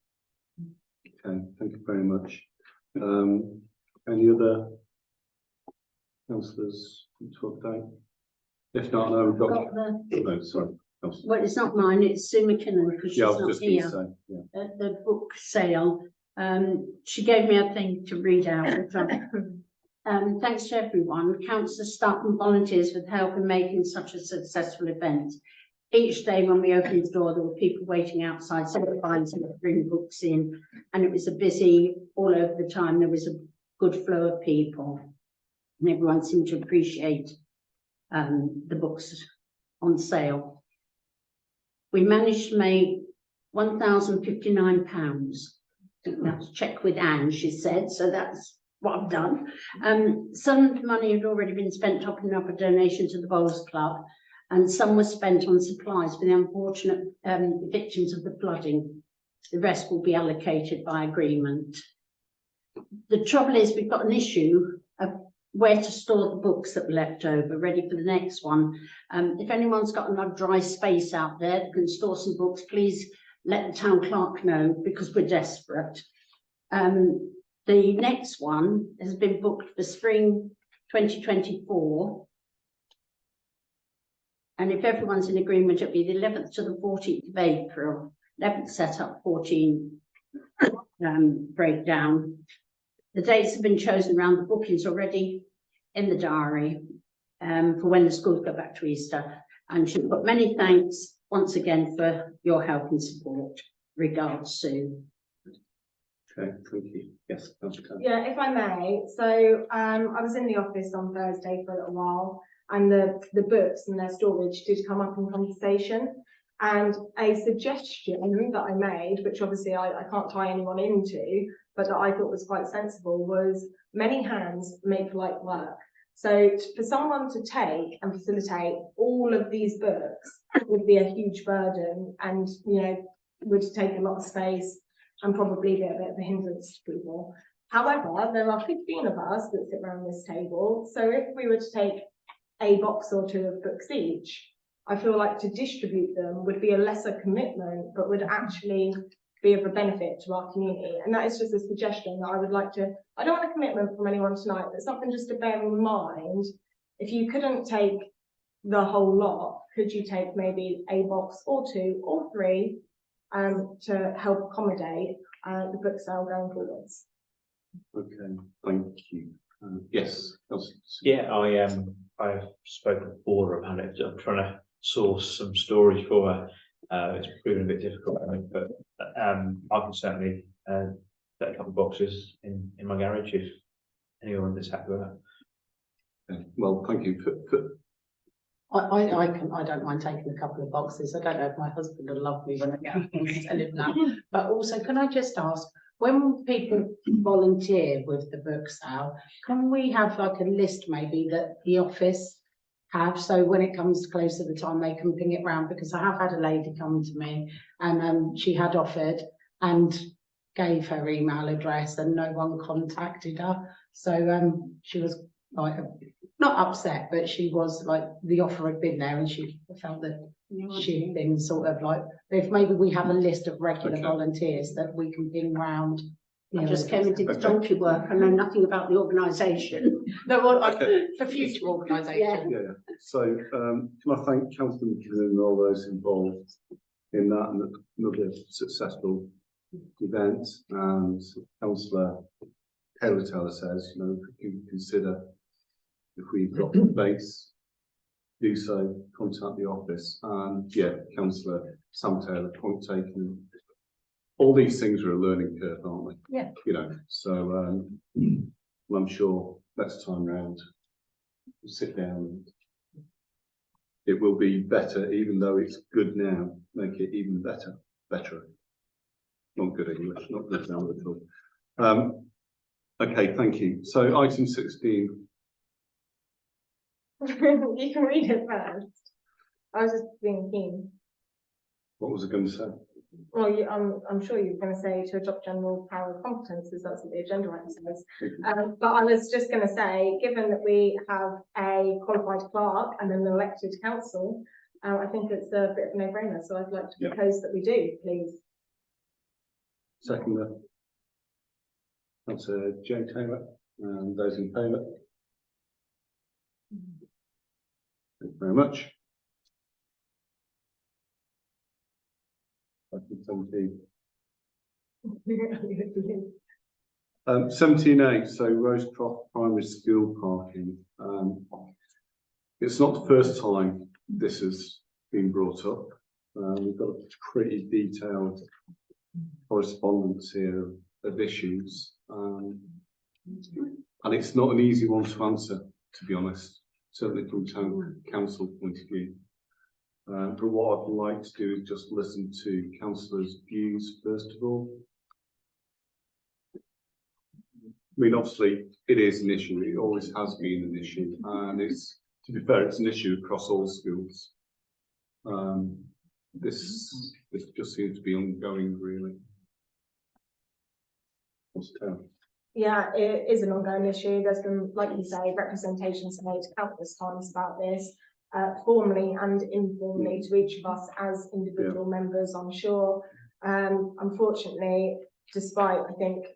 Okay, thank you very much. Any other councillors to talk about? If not, no, we've got no, sorry. Well, it's not mine, it's Sue McKinnon, because she's Yeah, I was not just going to here say, yeah. at the book sale. She gave me a thing to read out. Thanks to everyone, councillor staff and volunteers for help in making such a successful event. Each day when we opened the door, there were people waiting outside, sometimes to bring books in, and it was a busy all over the time. There was a good flow of people, and everyone seemed to appreciate the books on sale. We managed to make £1,059. That's check with Anne, she said, so that's what I've done. Some of the money had already been spent topping up a donation to the Bowls Club, and some was spent on supplies for the unfortunate victims of the flooding. The rest will be allocated by agreement. The trouble is, we've got an issue of where to store the books that were left over, ready for the next one. If anyone's got enough dry space out there that can store some books, please let the town clerk know, because we're desperate. The next one has been booked for spring 2024. And if everyone's in agreement, it'll be the 11th to the 14th of April, 11th set up, 14 breakdown. The dates have been chosen around the bookings already in the diary for when the schools go back to Easter. And she's got many thanks once again for your help and support. Regards, Sue. Okay, thank you. Yes, Yeah, if I may. So I was in the office on Thursday for a little while, and the books and their storage did come up in conversation. And a suggestion that I made, which obviously I can't tie anyone into, but that I thought was quite sensible, was many hands make light work. So for someone to take and facilitate all of these books would be a huge burden, and would take a lot of space and probably be a bit of a hindrance to people. However, there are 15 of us that sit around this table, so if we were to take a box or two of books each, I feel like to distribute them would be a lesser commitment, but would actually be of a benefit to our community. And that is just a suggestion that I would like to, I don't want a commitment from anyone tonight, but something just to bear in mind. If you couldn't take the whole lot, could you take maybe a box or two or three to help accommodate the book sale going forwards? Okay, thank you. Yes. Yeah, I've spoken before about it. I'm trying to source some storage for her. It's proven a bit difficult, I think, but I can certainly put a couple of boxes in my garage if anyone is happy with that. Okay, well, thank you. I don't mind taking a couple of boxes. I don't know if my husband will love me when I get home and tell him that. But also, can I just ask, when people volunteer with the book sale, can we have like a list maybe that the office have, so when it comes close to the time they can ping it round? Because I have had a lady come to me and she had offered and gave her email address and no one contacted her. So she was like not upset, but she was like, the offer had been there and she felt that she'd been sort of like, if maybe we have a list of regular volunteers that we can ping round. I just came and did the donkey work. I know nothing about the organisation. No, well, for future organisation. Yeah. So can I thank Councillor McKinnon and all those involved in that, and another successful event. And Councillor Taylor says, you know, if we can consider, if we've got the base, do so, contact the office. And yeah, Councillor Sam Taylor, point taken. All these things are a learning curve, aren't they? Yeah. You know, so I'm sure next time round, we'll sit down. It will be better, even though it's good now, make it even better. Not good English, not good now at all. Okay, thank you. So item 16. You can read it first. I was just being keen. What was I going to say? Well, I'm sure you're going to say to adopt general power of competences, that's what the agenda item says. But I was just going to say, given that we have a qualified clerk and an elected council, I think it's a bit of a no-brainer. So I'd like to propose that we do, please. Second, that's Jay Taylor, and those in favour. Thank you very much. Item 17. 17A, so Rosecroft Primary School parking. It's not the first time this has been brought up. We've got a pretty detailed correspondence here of issues, and it's not an easy one to answer, to be honest, certainly from town council point of view. But what I'd like to do is just listen to councillors' views first of all. I mean, obviously, it is an issue. It always has been an issue, and it's, to be fair, it's an issue across all schools. This just seems to be ongoing, really. Yeah, it is an ongoing issue. There's been, like you say, representations made countless times about this, formally and informally to each of us as individual members, I'm sure. Unfortunately, despite, I think,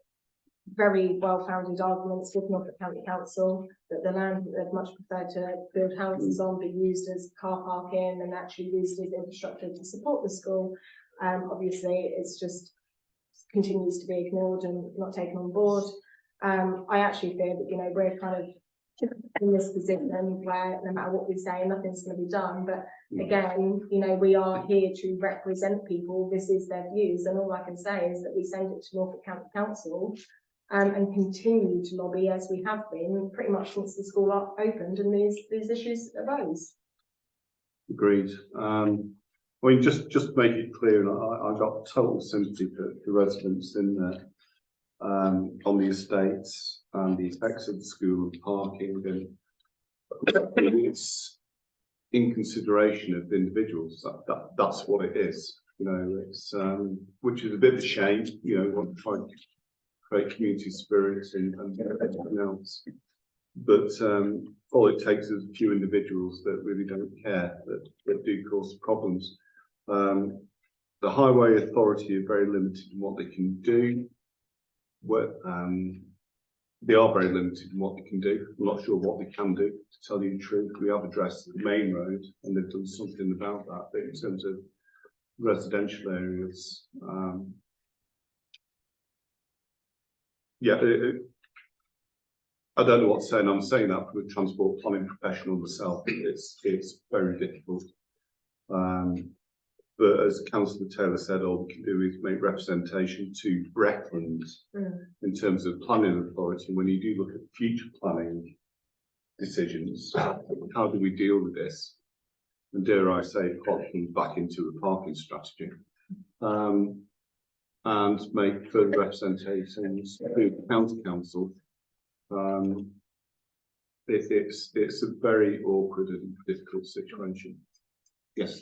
very well-founded arguments with Norfolk County Council that the land that they'd much prefer to build houses on be used as car parking and actually used as infrastructure to support the school, obviously it's just continues to be ignored and not taken on board. I actually fear that, you know, we're kind of in this position where no matter what we say, nothing's going to be done. But again, you know, we are here to represent people. This is their views, and all I can say is that we send it to Norfolk County Council and continue to lobby as we have been pretty much since the school opened and these issues arose. Agreed. I mean, just make it clear, and I got total sympathy for the residents in there, on the estates and the effects of the school and parking, and it's in consideration of the individuals. That's what it is, you know. It's which is a bit of a shame, you know. Want to try and create community spirit and everything else. But all it takes is a few individuals that really don't care, that do cause problems. The Highway Authority are very limited in what they can do. They are very limited in what they can do. I'm not sure what they can do, to tell you the truth. We have addressed the main road and they've done something about that. But in terms of residential areas, I don't know what to say, and I'm saying that from a transport planning professional myself. It's very difficult. But as Councillor Taylor said, all we can do is make representation to Breckland in terms of planning authority. When you do look at future planning decisions, how do we deal with this? And dare I say, it comes back into the parking strategy. And make further representations to the county council. It's a very awkward and difficult situation. Yes,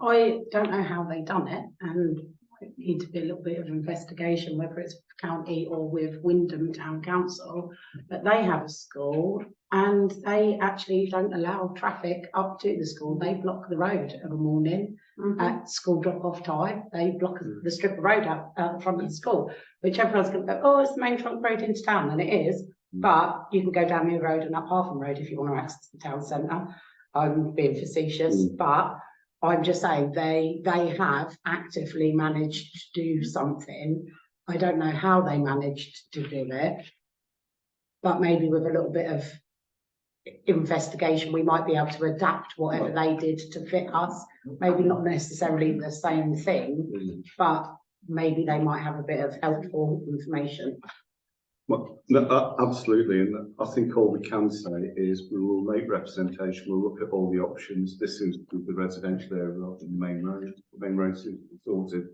I don't know how they done it, and it need to be a little bit of investigation, whether it's county or with Wyndham Town Council. But they have a school, and they actually don't allow traffic up to the school. They block the road of a morning at school drop-off time. They block the strip of road out the front of the school, which everyone's going to go, oh, it's the main trunk road into town, and it is. But you can go down the road and up Hartham Road if you want to access the town centre. I'm being facetious, but I'm just saying they have actively managed to do something. I don't know how they managed to do it, but maybe with a little bit of investigation, we might be able to adapt whatever they did to fit us. Maybe not necessarily the same thing, but maybe they might have a bit of helpful information. Well, no, absolutely, and I think all we can say is we will make representation. We'll look at all the options. This is the residential area rather than the main road. The main road is sorted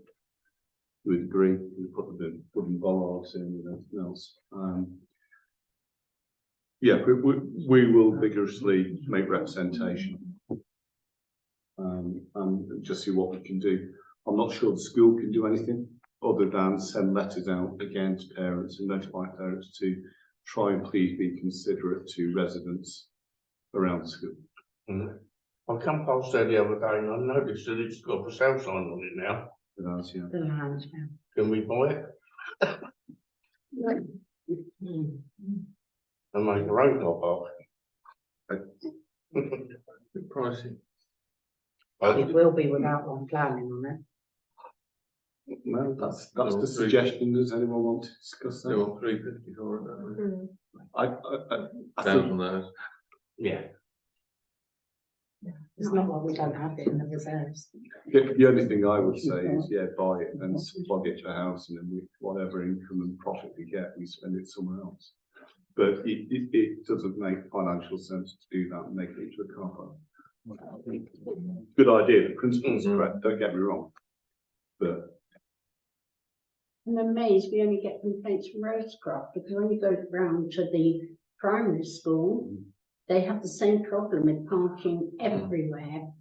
to a degree. We put the wooden bollards in and everything else. Yeah, we will vigorously make representation and just see what we can do. I'm not sure the school can do anything other than send letters out again to parents and notify parents to try and please be considerate to residents around the school. I come past there the other day and I noticed that it's got a sale sign on it now. It has, yeah. The land, yeah. Can we buy it? And make our own car park? Pricey. It will be without one planning on it. No, that's the suggestion. Does anyone want to discuss that? They want 350 for it. I think those. Yeah. It's not like we don't have it in the reserves. the only thing I would say is, yeah, buy it and plug it to a house, and then whatever income and profit we get, we spend it somewhere else. But it doesn't make financial sense to do that and make it into a car park. Good idea. The principle is correct. Don't get me wrong, but. I'm amazed we only get complaints from Rosecroft, because when you go round to the primary school, they have the same problem with parking everywhere.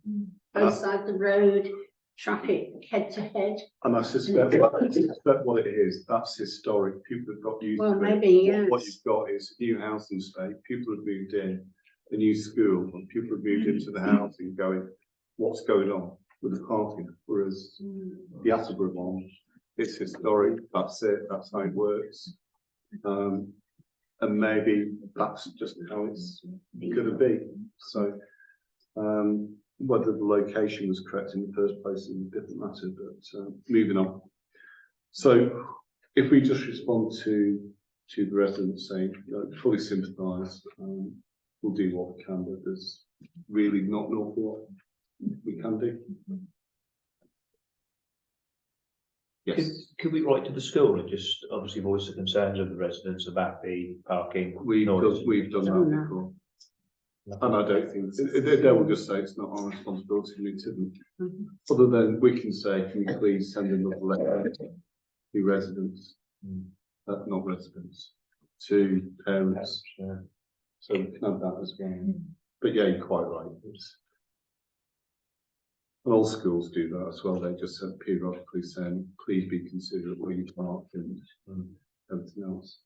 Both sides of the road, traffic head to head. And I suspect what it is, that's historic. People have got used to it. Maybe, yes. What you've got is a new housing estate, people have moved in, a new school, and people have moved into the housing going, what's going on with the parking? Whereas the Attleborough one, it's historic, that's it, that's how it works. And maybe that's just how it's going to be. So whether the location was correct in the first place is a different matter, but moving on. So if we just respond to the residents saying, fully sympathise, we'll do what we can, but there's really not an awful lot we can do. Yes. Could we write to the school and just obviously voice the concerns of the residents about the parking? We've done that before. And I don't think, they will just say it's not our responsibility, it isn't. Other than we can say, can you please send another letter to residents, not residents, to parents. So we can have that as well. But yeah, you're quite right. And all schools do that as well. They just periodically saying, please be considerate where you park, and everything else.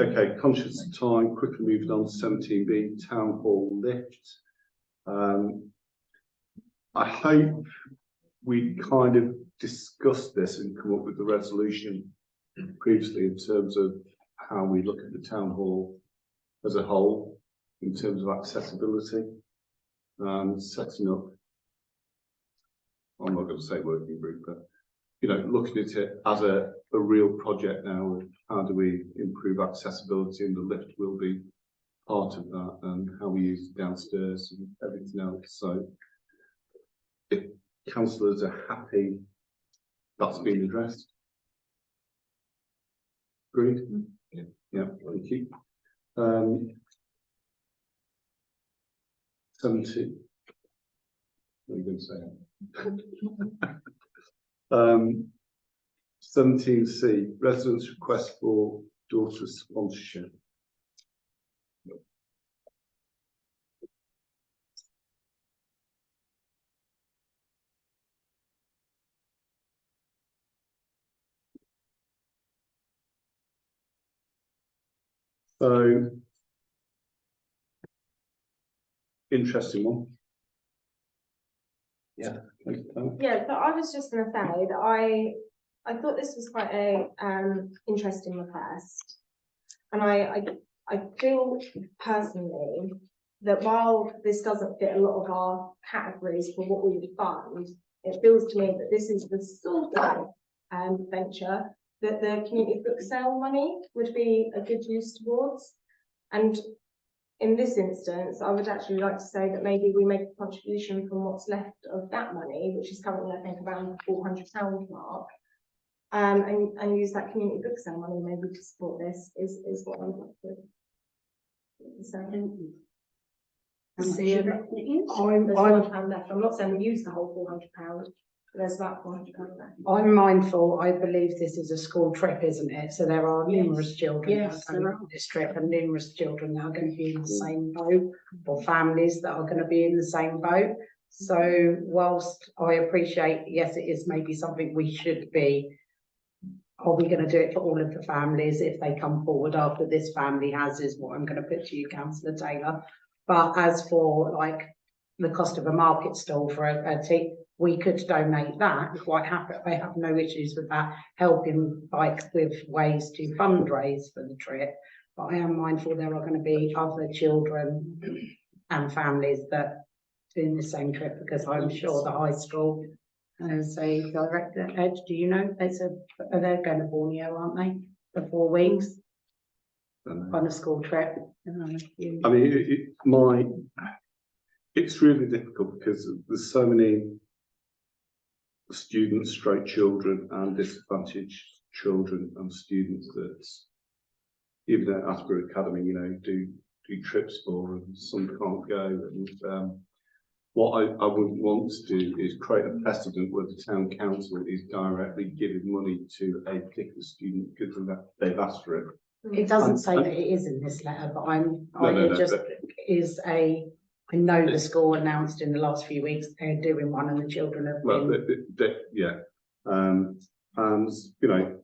Okay, conscious of time, quickly moving on to 17B, Town Hall lift. I hope we kind of discussed this and come up with the resolution previously in terms of how we look at the Town Hall as a whole, in terms of accessibility and setting up, I'm not going to say working group, but you know, looking at it as a real project now of how do we improve accessibility, and the lift will be part of that, and how we use it downstairs and everything else. So if councillors are happy, that's been addressed. Agreed? Yeah, thank you. 70. What are you going to say? 17C, residents' request for daughter sponsorship. So, interesting one. Yeah. Yeah, so I was just going to say that I thought this was quite a interesting request, and I feel personally that while this doesn't fit a lot of our categories for what we would fund, it feels to me that this is the sort of venture that the community book sale money would be a good use towards. And in this instance, I would actually like to say that maybe we make a contribution from what's left of that money, which is currently, I think, around the £400 mark, and use that community book sale money maybe to support this, is what I would like to say. See, There's £1 left. I'm not saying we use the whole £400, there's about £400 left. I'm mindful, I believe this is a school trip, isn't it? So there are numerous children that are going on this trip, and numerous children that are going to be in the same boat, or families that are going to be in the same boat. So whilst I appreciate, yes, it is maybe something we should be, are we going to do it for all of the families if they come forward after this family has, is what I'm going to put to you, Councillor Taylor. But as for like the cost of a market stall for a tea, we could donate that. Quite happy, I have no issues with that, helping like with ways to fundraise for the trip. But I am mindful there are going to be other children and families that doing the same trip, because I'm sure the high school, as a director, Ed, do you know, they're going to Borneo, aren't they, for 4 weeks on a school trip? I mean, it's really difficult because there's so many students, stroke children, and disadvantaged children and students that even at Attleborough Academy, you know, do trips for, and some can't go. And what I wouldn't want to do is create a precedent where the town council is directly giving money to a particular student because they've asked for it. It doesn't say that it is in this letter, but I know the school announced in the last few weeks they're doing one, and the children have been. Yeah, and you know,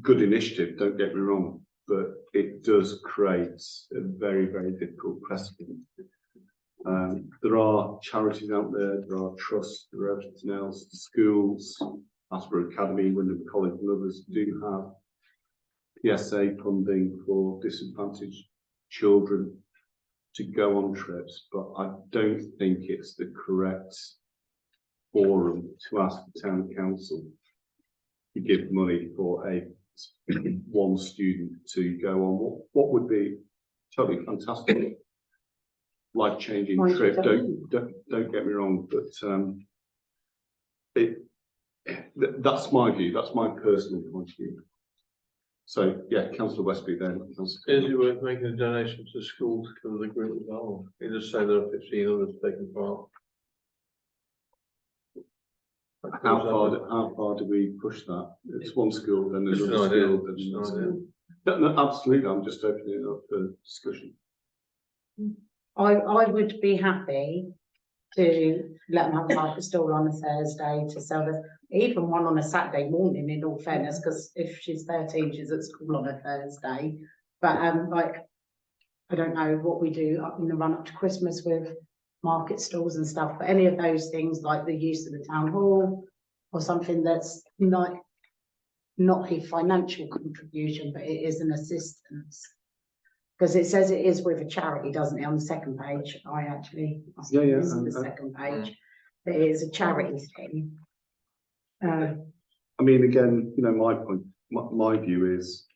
good initiative. Don't get me wrong, but it does create a very, very difficult precedent. There are charities out there, there are trusts, there are everything else. The schools, Attleborough Academy, Wyndham College, and others do have PSA funding for disadvantaged children to go on trips, but I don't think it's the correct forum to ask the town council to give money for one student to go on what would be totally fantastic, life-changing trip. Don't get me wrong, but that's my view. That's my personal point of view. So yeah, Councillor Westby then. Is it worth making a donation to the school to cover the group as well? You just say there are 15 others taking part. How far do we push that? It's one school, then there's another school, then another school. No, absolutely. I'm just opening it up for discussion. I would be happy to let them have like a stall on a Thursday to sell this, even one on a Saturday morning, in all fairness, because if she's 13, she's at school on a Thursday. But like, I don't know what we do up in the run up to Christmas with market stalls and stuff, but any of those things like the use of the town hall or something that's like not a financial contribution, but it is an assistance. Because it says it is with a charity, doesn't it, on the second page? Yeah, yeah, This is the second page. It is a charity thing. I mean, again, you know, my point, my view is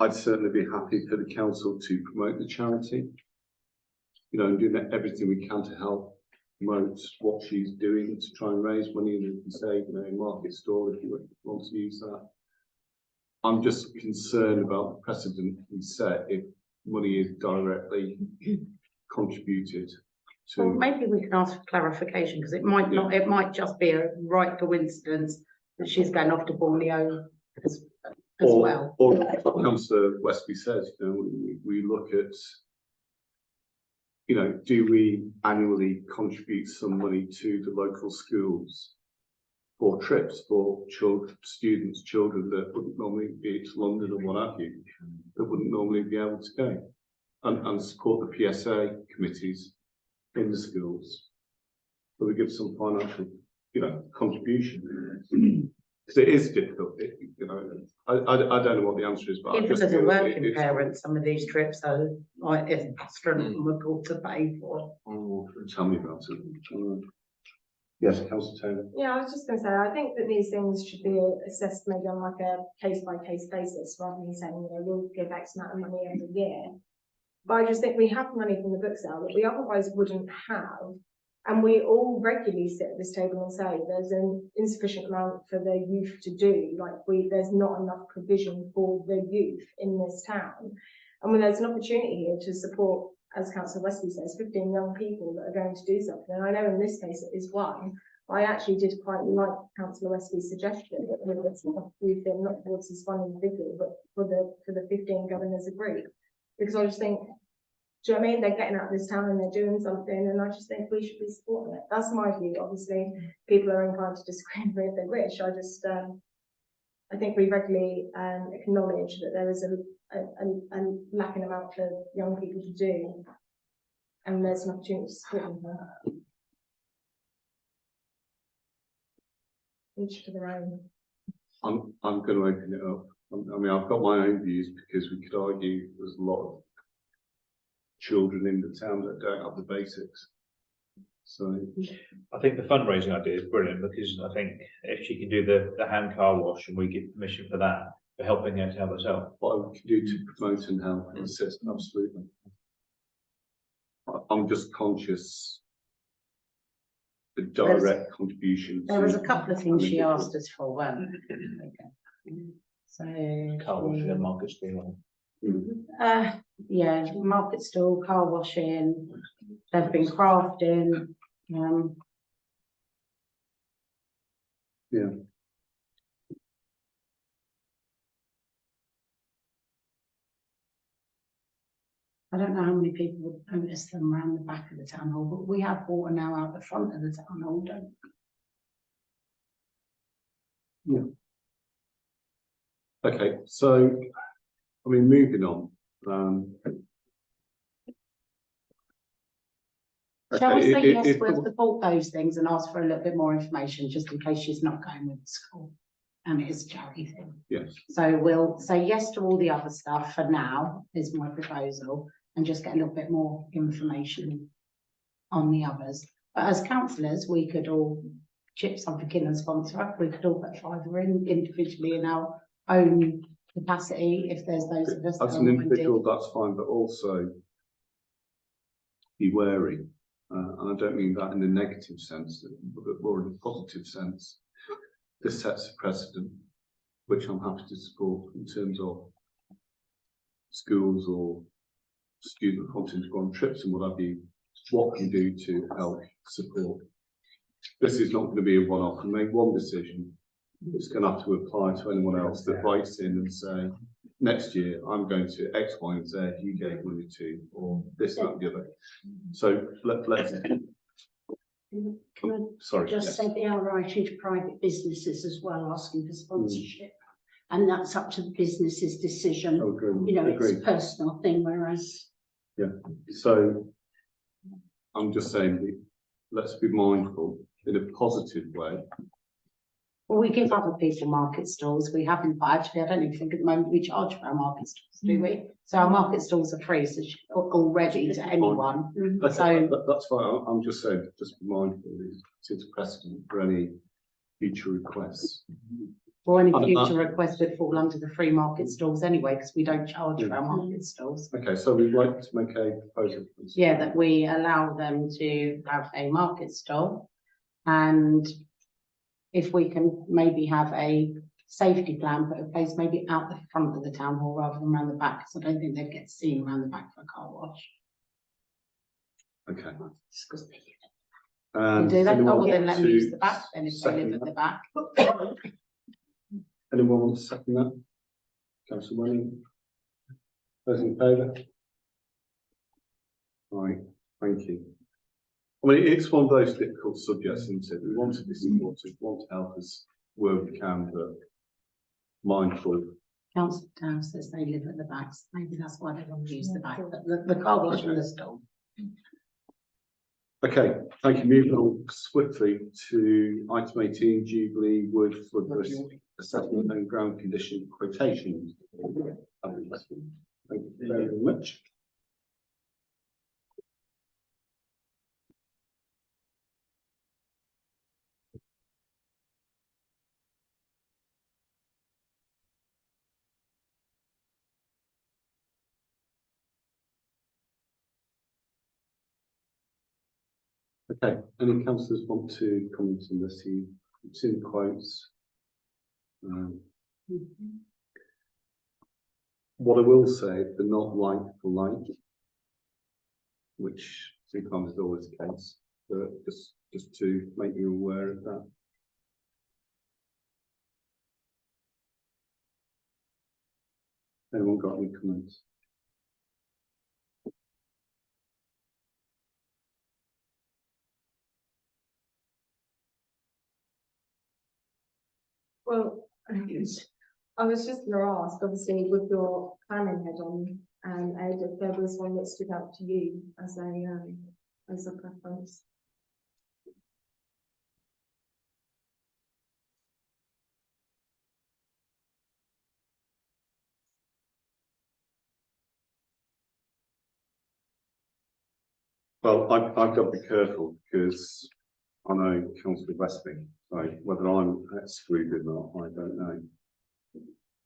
I'd certainly be happy for the council to promote the charity, you know, and doing everything we can to help promote what she's doing to try and raise money, and you can say, you know, market stall if you want to use that. I'm just concerned about the precedent we set if money is directly contributed to. Well, maybe we can ask for clarification, because it might not, it might just be a right coincidence that she's going off to Borneo as well. Or Councillor Westby says, you know, we look at, you know, do we annually contribute some money to the local schools for trips for children, students, children that wouldn't normally be to London or what have you, that wouldn't normally be able to go, and support the PSA committees in the schools. So we give some financial, you know, contribution. Because it is difficult, you know. I don't know what the answer is, but Even as a working parent, some of these trips are like it's astronomical to pay for. Oh, tell me about it. Yes, Councillor Taylor. Yeah, I was just going to say, I think that these things should be assessed maybe on like a case-by-case basis, rather than saying, you know, we'll give X amount of money every year. But I just think we have money from the book sale that we otherwise wouldn't have. And we all regularly sit at this table and say there's an insufficient amount for the youth to do. Like there's not enough provision for the youth in this town. And when there's an opportunity here to support, as Councillor Westby says, 15 young people that are going to do something. And I know in this case it is one. I actually did quite like Councillor Westby's suggestion that we've been not towards this one individual, but for the 15 going as a group. Because I just think, do you know what I mean? They're getting out of this town and they're doing something, and I just think we should be supporting it. That's my view. Obviously, people are inclined to disagree with me if they wish. I just, I think we regularly acknowledge that there is a lacking amount for young people to do, and there's an opportunity to support them. Each to their own. I'm going to open it up. I mean, I've got my own views, because we could argue there's a lot of children in the town that don't have the basics. So I think the fundraising idea is brilliant, because I think if she can do the hand car wash and we give permission for that, for helping her to help herself. what we can do to promote and help and assist, absolutely. I'm just conscious the direct contribution. There was a couple of things she asked us for, weren't there? Okay. So Car wash and market stall. yeah, market stall, car washing, they've been crafting. Yeah. I don't know how many people would notice them around the back of the town hall, but we have water now out the front of the town hall, don't we? Yeah. Okay, so I mean, moving on. Shall we okay, say yes, we'll support those things and ask for a little bit more information, just in case she's not going with the school and it is a charity thing. Yes. So we'll say yes to all the other stuff for now, is my proposal, and just get a little bit more information on the others. But as councillors, we could all chip something in and sponsor up. We could all put £5 in individually in our own capacity, if there's those of us. As an individual, that's fine, but also be wary. And I don't mean that in a negative sense, but more in a positive sense. This sets a precedent, which I'm happy to support in terms of schools or students wanting to go on trips and what have you. What can do to help support. This is not going to be a one-off. And make one decision. It's going to have to apply to anyone else that writes in and say, next year I'm going to X, Y, and Z. You gave money to, or this, that, and the other. So let's Can I Sorry. just yes. say they are writing to private businesses as well, asking for sponsorship. And that's up to the business's decision. I agree. You know, it's Agree. a personal thing, whereas So I'm just saying, let's be mindful in a positive way. Well, we give other people market stalls. We haven't, but actually, I don't even think at the moment we charge for our market stalls, do we? So our market stalls are free, so already to anyone. That's, So- that's fine. I'm just saying, just be mindful. It's precedent for any future requests. Or any And future requests would fall under the free market stalls anyway, because we don't charge for Yeah. our market stalls. Okay, so we'd like to make a proposal. please. Yeah, that we allow them to have a market stall. And if we can maybe have a safety plan put in place, maybe out the front of the town hall rather than around the back, because I don't think they'd get seen around the back for a car wash. Okay. Just 'cause they live And do that, anyone or then let want them use to the back, then if they second live at that? the back. Anyone want to second that? Councillor Manning? Those in favour? Right, thank you. I mean, it's one of those difficult subjects, isn't it? We want to be supportive, we want to help us where we can, but mindful. Council Town says they live at the back, so maybe that's why they want to use the back, but the car wash and the stall. Okay, thank you. Moving on swiftly to item 18, Jubilee Wood Flood Risk Assessment and Ground Condition Quotations. Thank you very much. Okay, any councillors want to comment on this? You've seen the quotes. What I will say, they're not like for like, which sometimes is always the case, but just to make you aware of that. Anyone got any comments? Well, I was just gonna ask, obviously, with your planning head on, Ed, if there was one that stood out to you as a preference. Well, I've got to be careful because I know Councillor Westby, so whether I'm excluded or not, I don't know.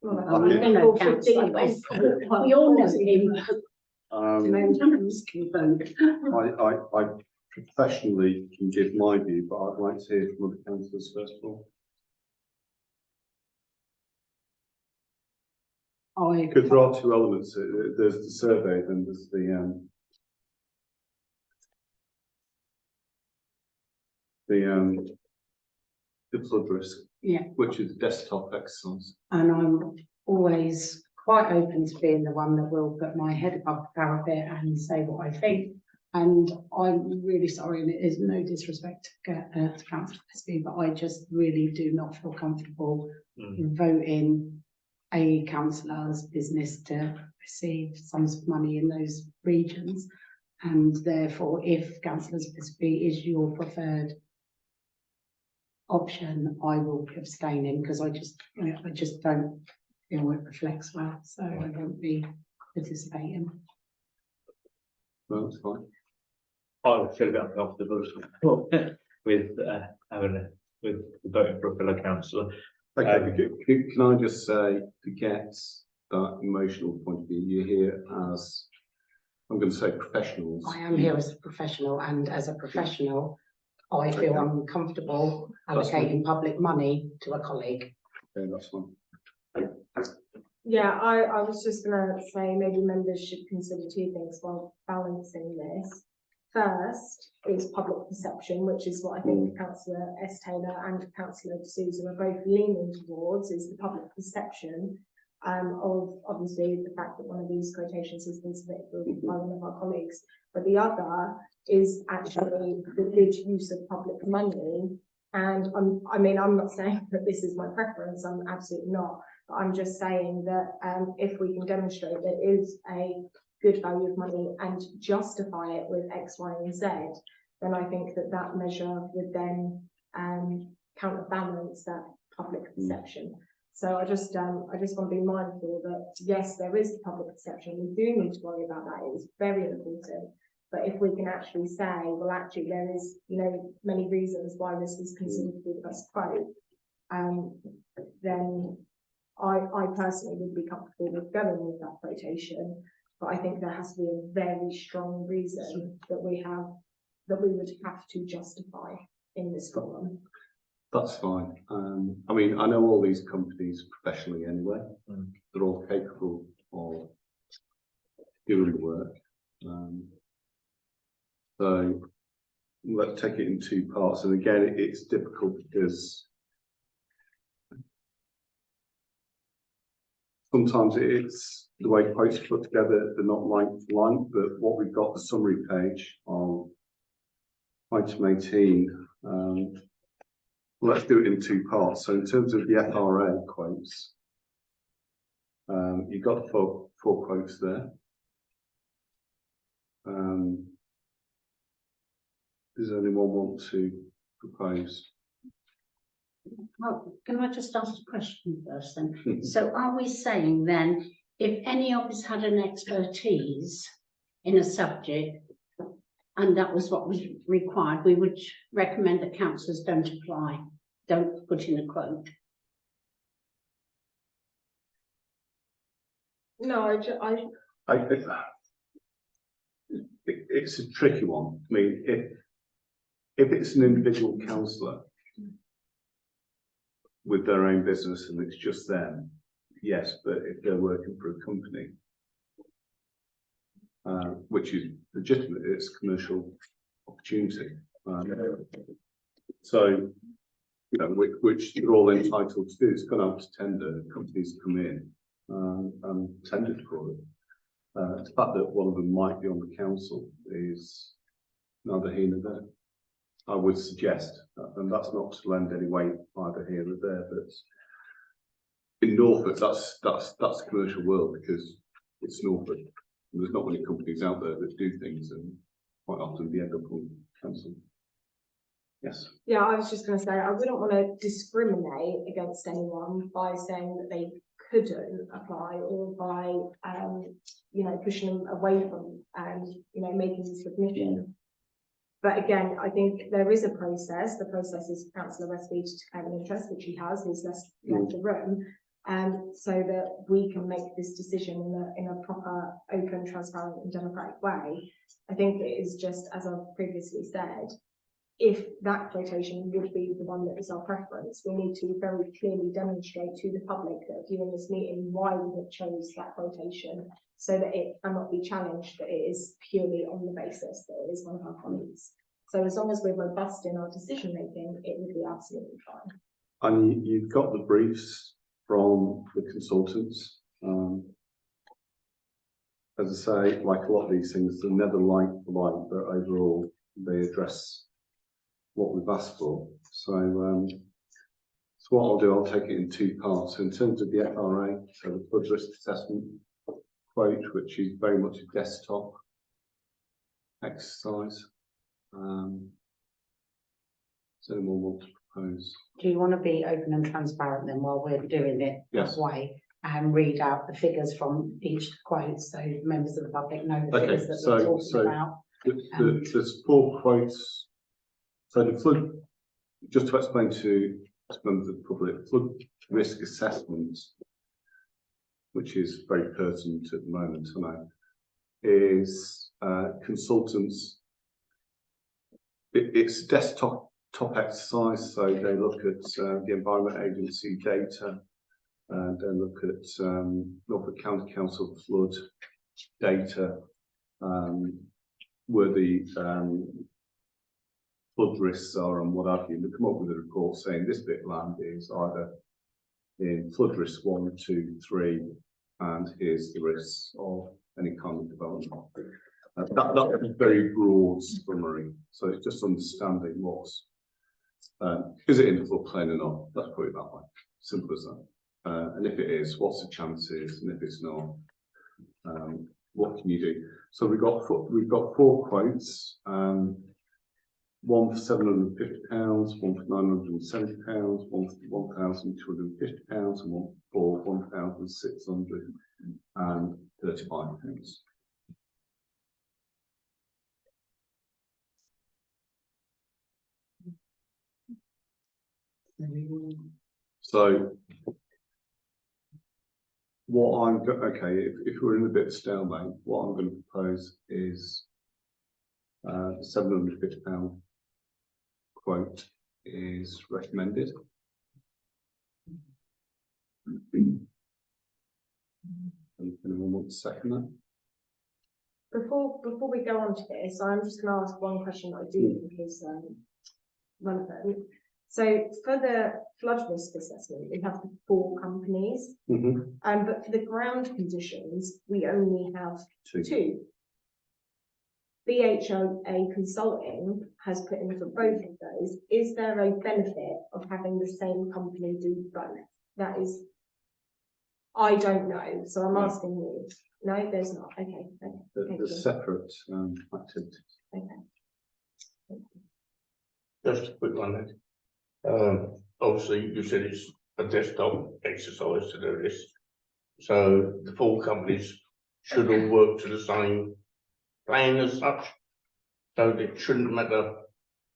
Well, Okay. I know think Councillor 15 West. was- we all know him. I professionally can give my view, but I'd like to hear from other councillors first of all. Because there are two elements. There's the survey, then there's the flood risk. Yeah. Which is desktop exercise. And I'm always quite open to being the one that will put my head above the parapet and say what I think. And I'm really sorry, and it is no disrespect to Councillor Westby, but I just really do not feel comfortable voting a councillor's business to receive sums of money in those regions. And therefore, if Councillor Westby is your preferred option, I will be abstaining because I just don't feel it reflects well, so I won't be participating. Well, that's fine. I would feel a bit uncomfortable with with voting for a fellow councillor. Okay, can I just say, to get that emotional point of view, you're here as, I'm going to say professionals. I am here as a professional, and as a professional, I feel uncomfortable allocating public money to a colleague. Okay, that's fine. Yeah, I was just gonna say maybe members should consider two things while balancing this. First is public perception, which is what I think Councillor S. Taylor and Councillor D'Souza are both leaning towards, is the public perception of obviously the fact that one of these quotations has been submitted by one of our colleagues. But the other is actually the good use of public money. And I'm not saying that this is my preference, I'm absolutely not, but I'm just saying that if we can demonstrate that it is a good value of money and justify it with X, Y, and Z, then I think that that measure would then counterbalance that public perception. So I just want to be mindful that yes, there is the public perception. We do need to worry about that. It is very important. But if we can actually say, well, actually, there is, many reasons why this is considered to be the best quote, then I personally would be comfortable with going with that quotation. But I think there has to be a very strong reason that we would have to justify in this forum. That's fine. I mean, I know all these companies professionally anyway. They're all capable of doing the work. So let's take it in two parts. And again, it's difficult because sometimes it's the way quotes are put together, they're not like for like, but what we've got the summary page on item 18, let's do it in two parts. So in terms of the FRA quotes, you've got four quotes there. Does anyone want to propose? Well, can I just ask a question first then? So are we saying then, if any of us had an expertise in a subject and that was what was required, we would recommend that councillors don't apply, don't put in a quote? No, It's a tricky one. I mean, if it's an individual councillor with their own business and it's just them, yes, but if they're working for a company, which is legitimate, it's a commercial opportunity. So, which they're all entitled to do. It's gone out to tender, companies come in and tendered for it. The fact that one of them might be on the council is neither here nor there. I would suggest, and that's not to lend any weight either here or there, but in Norfolk, that's the commercial world because it's Norfolk. And there's not many companies out there that do things, and quite often they end up on council. Yes. Yeah, I was just going to say I wouldn't want to discriminate against anyone by saying that they couldn't apply or by pushing them away from making the submission. But again, I think there is a process. The process is for Councillor Westby to declare an interest, which he has. He's left the room, so that we can make this decision in a proper, open, transparent, and democratic way. I think it is just as I've previously said. If that quotation would be the one that is our preference, we need to very clearly demonstrate to the public that are viewing this meeting why we have chose that quotation, so that it cannot be challenged that it is purely on the basis that it is one of our colleagues. So as long as we're robust in our decision making, it would be absolutely fine. And you've got the briefs from the consultants. As I say, like a lot of these things, they're never like for like, but overall they address what we've asked for. So what I'll do, I'll take it in two parts. So in terms of the FRA, so the flood risk assessment quote, which is very much a desktop exercise. Does anyone want to propose? Do you want to be open and transparent then while we're doing it Yes. that way and read out the figures from each quote so members of the public know the figures that we're talking about? There's four quotes. So the flood, just to explain to members of the public, flood risk assessment, which is very pertinent at the moment, I know, is consultants. It's a desktop exercise, so they look at the Environment Agency data, and then look at Norfolk County Council flood data, where the flood risks are and what have you. They come up with a report saying this bit of land is either in flood risk 1, 2, 3, and here's the risks of any kind of development. That's a very broad summary, so it's just understanding what's, is it in floodplain or not? Let's put it that way, simple as that. And if it is, what's the chances, and if it's not, what can you do? So we've got 4 quotes, one for £750, one for £970, one for £1,250, and one for £1,635. So what okay, if we're in a bit of stalemate, what I'm going to propose is the £750 quote is recommended. Anyone want to second that? Before we go on to this, I'm just going to ask one question that I do think is relevant. So for the flood risk assessment, we have 4 companies, but for the ground conditions, we only have 2. BHA Consulting has put in for both of those. Is there a benefit of having the same company do both? That is, I don't know, so I'm asking you. No, there's not. Okay. They're separate activities. Okay. Just a quick one then. Obviously, you said it's a desktop exercise to do this. So the 4 companies should all work to the same plan as such. So it shouldn't matter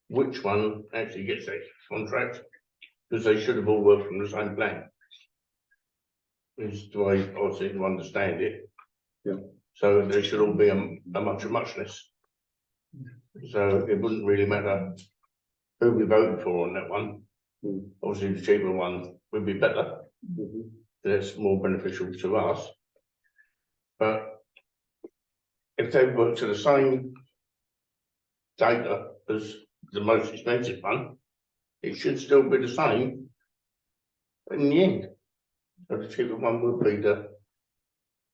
which one actually gets a contract, because they should have all worked from the same plan. Is the way I seem to understand it. Yeah. So there should all be a muchness. So it wouldn't really matter who we voted for on that one. Obviously, the cheaper one would be better. That's more beneficial to us. But if they work to the same data as the most expensive one, it should still be the same in the end. So the cheaper one would be the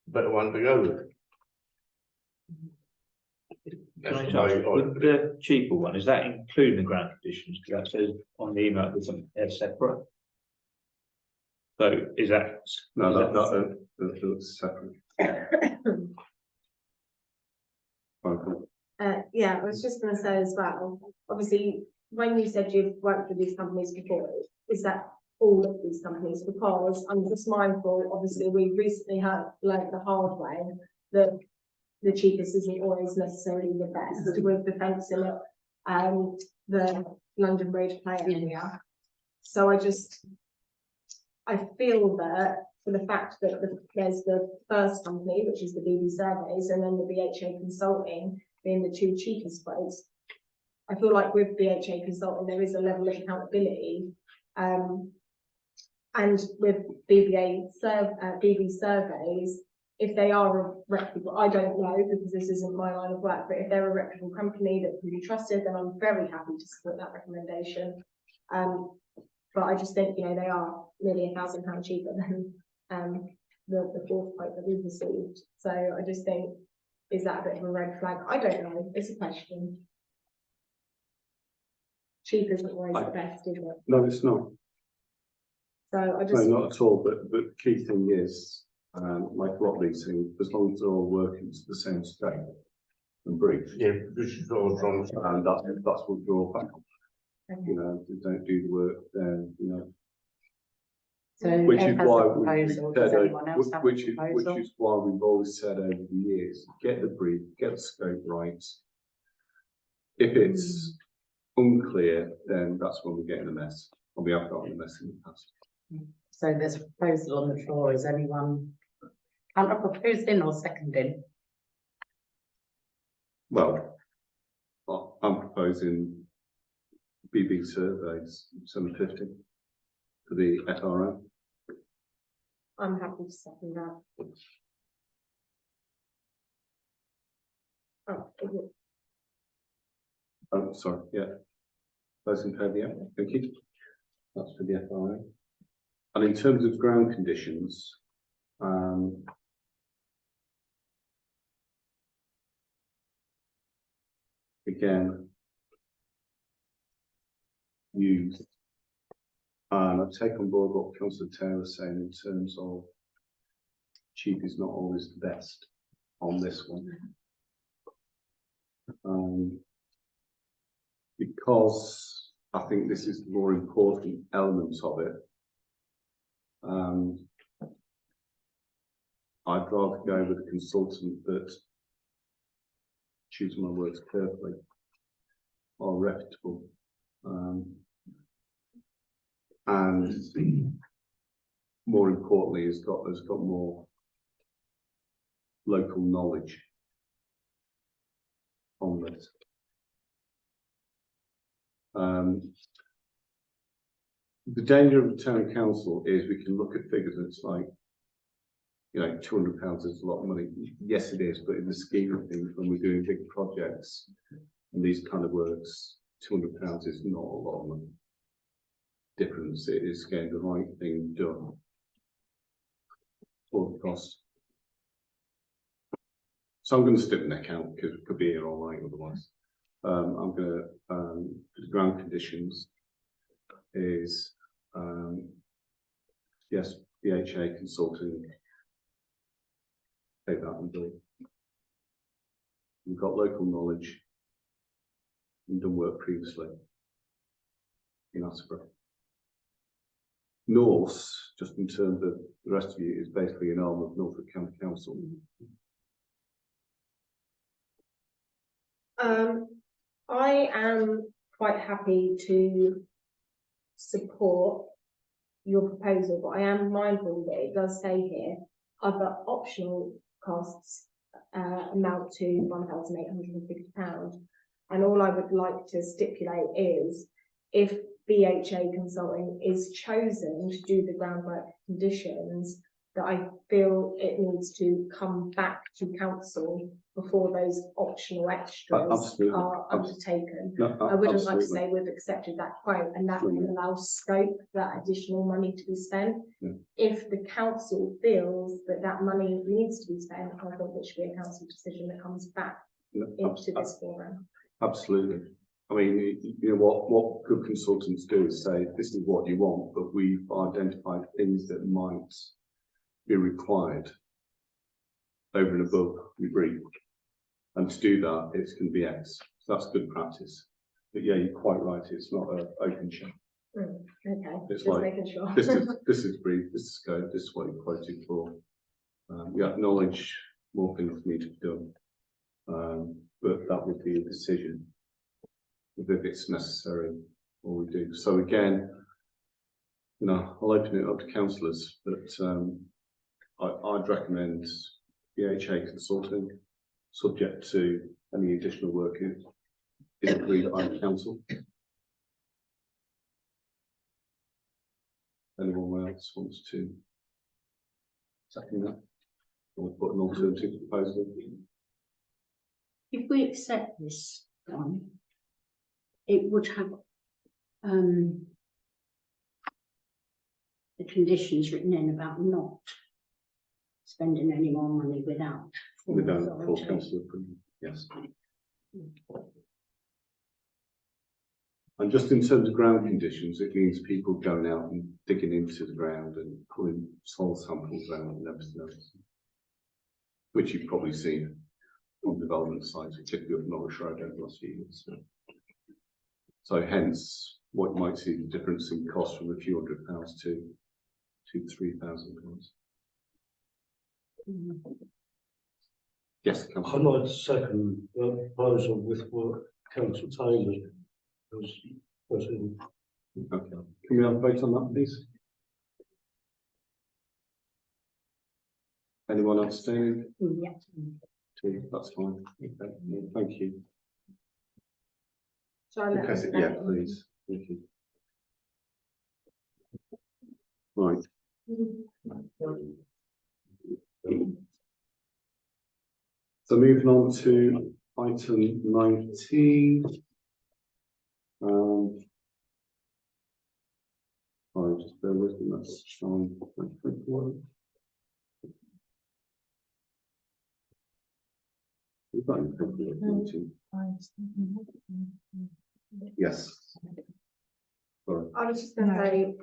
better one to go with. That's the way With the cheaper one, is that including the ground conditions? Because that says on the email there's something they're separate. So is that? No, that's separate. Yeah, I was just going to say as well, obviously, when you said you've worked with these companies before, is that all of these companies? Because I'm just mindful, obviously, we recently learned the hard way that the cheapest isn't always necessarily the best with the fencing at the London Bridge play area. So I feel that for the fact that there's the first company, which is the BB Surveys, and then the BHA Consulting being the 2 cheapest quotes, I feel like with BHA Consulting there is a level of accountability, and with BB Surveys, if they are a reputable, I don't know because this isn't my line of work, but if they're a reputable company that can be trusted, then I'm very happy to support that recommendation. But I just think, you know, they are nearly £1,000 cheaper than the 4th quote that we've received. So I just think, is that a bit of a red flag? I don't know. It's a question. Cheap isn't always the best, is it? No, it's not. So I just no, not at all. But the key thing is, like what these things, as long as they're all working to the same state and brief. Yeah, this is what I was trying to say. And that's what we're all back on. You know, if they don't do the work, then you know. So Which is why which is why we've always said over the years, get the brief, get the scope right. If it's unclear, then that's when we get in a mess. And we have got in a mess in the past. So there's a proposal on the floor. Is anyone proposing or seconding? Well, I'm proposing BB Surveys 750 for the FRO. I'm happy to second that. Oh, is it? Oh, sorry, yeah. Those in favour, yeah, thank you. That's for the FRO. And in terms of ground conditions, again used. And I take on board what Councillor Taylor was saying in terms of cheap is not always the best on this one. Because I think this is the more important element of it. I'd rather go with a consultant that, choosing my words carefully, are reputable. And more importantly, has got more local knowledge on this. The danger of the town council is we can look at figures and it's like, you know, £200 is a lot of money. Yes, it is, but in the scheme of things, when we're doing big projects and these kind of works, £200 is not a lot of money. Difference it is getting the right thing done for the cost. So I'm going to stick the neck out because it could be here all night otherwise. I'm going to the ground conditions is yes, BHA consulting, take that and do it. We've got local knowledge and done work previously in Attleborough. North, just in terms of the rest of you, is basically an arm of Norfolk County Council. I am quite happy to support your proposal, but I am mindful that it does say here other optional costs amount to £1,850. And all I would like to stipulate is if BHA Consulting is chosen to do the groundwork conditions, that I feel it needs to come back to council before those optional extras Absolutely. are undertaken. No, I wouldn't like to absolutely. say we've accepted that quote and that will allow scope for that additional money to be spent. Yeah. If the council feels that that money needs to be spent, I think it should be a council decision that comes back No, into this forum. absolutely. I mean, you know, what good consultants do is say, this is what you want, but we've identified things that might be required over and above your brief. And to do that, it's going to be X. So that's good practice. But yeah, you're quite right. It's not an open check. Okay, It's just like, making sure. this is brief, this is scope, this is what you're quoted for. We acknowledge more things need to be done. But that would be a decision if it's necessary or we do. So again, you know, I'll open it up to councillors, but I'd recommend BHA consulting, subject to any additional work is agreed by the council. Anyone else wants to second that or put an alternative proposal? If we accept this one, it would have the conditions written in about not spending any more money without full Without full authority. council approval, yes. And just in terms of ground conditions, it means people going out and digging into the ground and pulling soil samples out and everything else, which you've probably seen on development sites, particularly up Norwich Road over the last few years. So hence, what you might see the difference in cost from a few £100 to £3,000. Yes, I'd Councillor. like to second the proposal with what Councillor Taylor was putting. Okay. Can we have a vote on that, please? Anyone abstaining? Yeah. Two, that's fine. Okay, thank you. So I let Okay, us yeah, know. please. Thank you. Right. So moving on to item 19. Sorry, just bear with me, that's fine. Okay. 19. We've got any paperwork meeting? Yes. Sorry. I was just gonna say,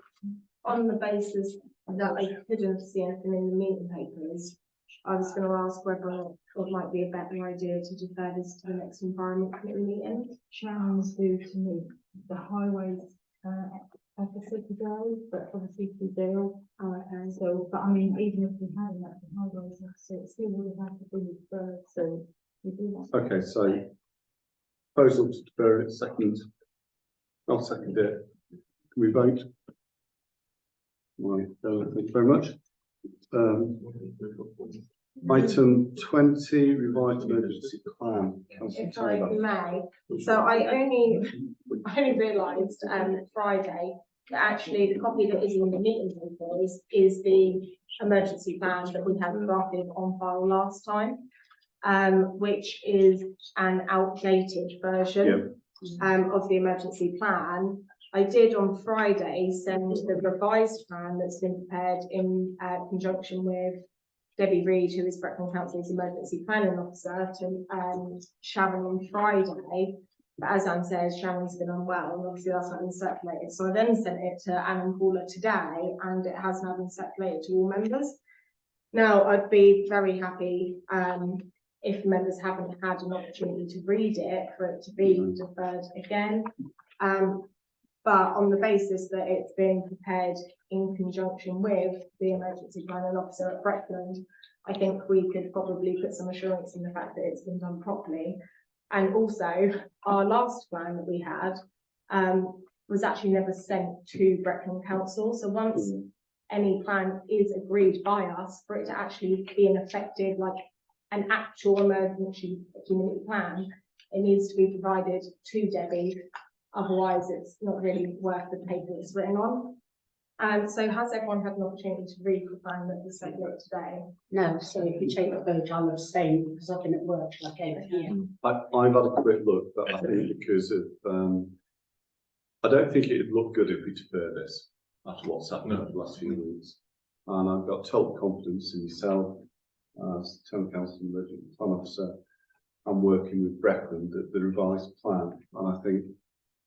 on the basis that I couldn't see anything in the meeting papers, I was gonna ask whether it might be a better idea to defer this to the next environment committee meeting. Sharon's due to meet the highways, officer today, but obviously she's ill. And so, but I mean, even if we had that highways officer, it still would have had to be referred, so we do that. Okay, so proposal to defer it, second. I'll second it. Can we vote? Right, thank you very much. Item 20, revised emergency plan. Councillor If I Taylor. may, so I only realised Friday that actually the copy that is in the meeting papers is the emergency plan that we had drafted on file last time, which is an outdated version of the emergency plan. I did on Friday send the revised plan that's been prepared in conjunction with Debbie Reid, who is Brecon Council's emergency planning officer, to Sharon on Friday. But as Anne says, Sharon's been unwell, and obviously that's not been circulated. So I then sent it to Anne and Paula today, and it has now been circulated to all members. Now, I'd be very happy if members haven't had an opportunity to read it, for it to be deferred again. But on the basis that it's being prepared in conjunction with the emergency planning officer at Breckland, I think we could probably put some assurance in the fact that it's been done properly. And also, our last plan that we had was actually never sent to Breckland Council. So once any plan is agreed by us, for it to actually be an effective, like an actual emergency community plan, it needs to be provided to Debbie. Otherwise, it's not really worth the paper it's written on. So has everyone had an opportunity to read the plan that was circulated today? No, so if you take the vote, I'll abstain because I've been at work like over here. I've had a quick look, but I think because of, I don't think it'd look good if we defer this after what's happened over the last few weeks. And I've got total confidence in yourself as Town Council Emergency Plan Officer. I'm working with Breckland at the revised plan, and I think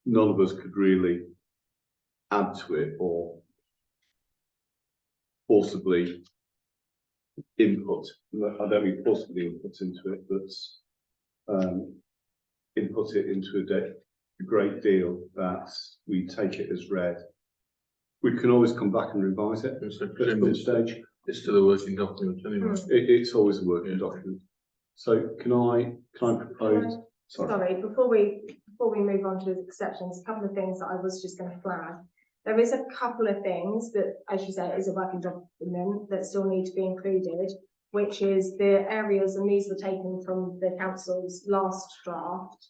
none of us could really add to it or forcibly input. I don't mean forcibly input into it, but input it into a great deal that we take it as read. We can always come back and revise it at some stage. It's still a working document anyway. It's always a working document. So can I propose? Sorry, before we move on to exceptions, a couple of things that I was just going to flag. There is a couple of things that, as you say, is a working document that still need to be included, which is the areas, and these were taken from the council's last draft,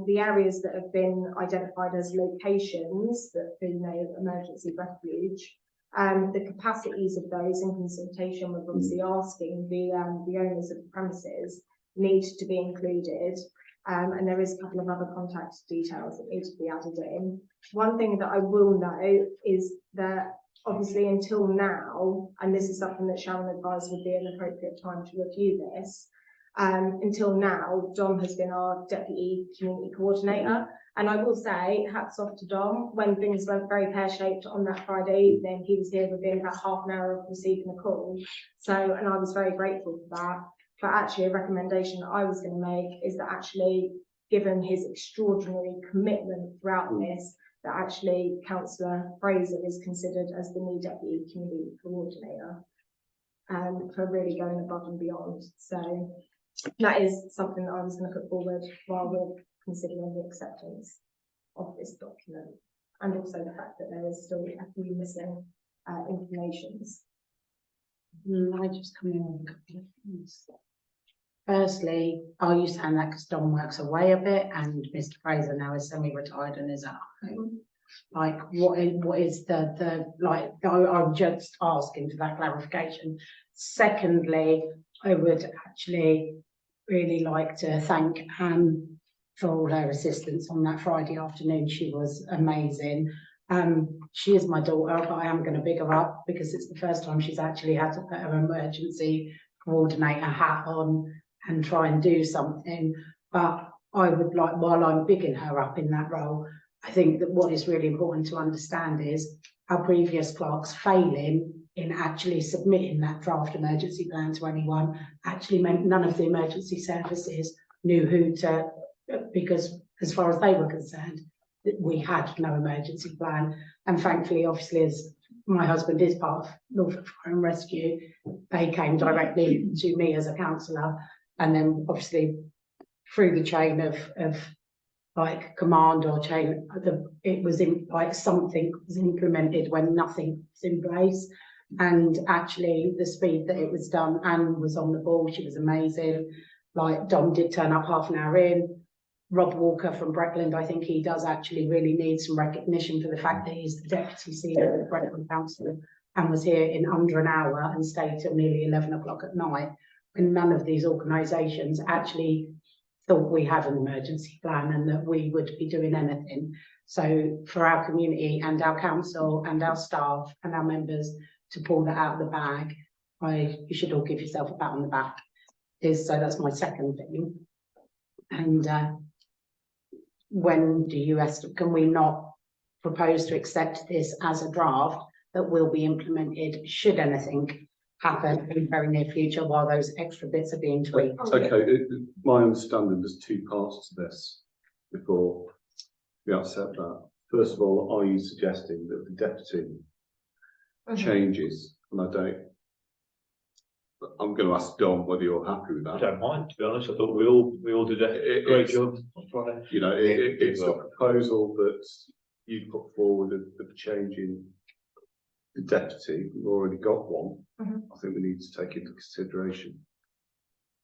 the areas that have been identified as locations that have been emergency refuge, the capacities of those in consultation with obviously asking the owners of the premises need to be included. And there is a couple of other contact details that need to be added in. One thing that I will note is that obviously until now, and this is something that Sharon advised would be an appropriate time to review this, until now, Dom has been our deputy community coordinator. And I will say, hats off to Dom. When things went very pear-shaped on that Friday evening, he was here within about half an hour of receiving a call. So, and I was very grateful for that. But actually, a recommendation that I was going to make is that actually, given his extraordinary commitment throughout this, that actually Councillor Fraser is considered as the new deputy community coordinator, for really going above and beyond. So that is something that I was going to put forward while we're considering the acceptance of this document, and also the fact that there is still a few missing informations. I just come in with a couple of things. Firstly, are you saying that because Don works away a bit and Mr. Fraser now is semi-retired and is at home? Like, what is the like? I'm just asking for that clarification. Secondly, I would actually really like to thank Anne for all her assistance on that Friday afternoon. She was amazing. She is my daughter, but I am going to big her up because it's the first time she's actually had to put her emergency coordinator hat on. and try and do something. But I would like, while I'm bigging her up in that role, I think that what is really important to understand is our previous clerks failing in actually submitting that draft emergency plan to anyone actually meant none of the emergency services knew who to, because as far as they were concerned, we had no emergency plan. And thankfully, obviously, as my husband is part of Norfolk Fire and Rescue, they came directly to me as a councillor, and then obviously through the chain of like command or chain, it was in like something was implemented when nothing was in place. And actually the speed that it was done, Anne was on the ball, she was amazing. Like Dom did turn up half an hour in. Rob Walker from Breckland, I think he does actually really need some recognition for the fact that he's the deputy CEO of the Breckland Council and was here in under an hour and stayed till nearly 11 o'clock at night, when none of these organisations actually thought we had an emergency plan and that we would be doing anything. So for our community and our council and our staff and our members to pull that out of the bag, you should all give yourself a pat on the back. So that's my second thing. And when do you estimate, can we not propose to accept this as a draft that will be implemented should anything happen in the very near future while those extra bits are being tweaked? Okay, my understanding, there's two parts to this before we accept that. First of all, are you suggesting that the deputy changes? And I'm going to ask Dom whether you're happy with that. I don't mind, to be honest. I thought we all did a great job on Friday. You know, it's a proposal that you put forward of changing the deputy. We've already got one. I think we need to take into consideration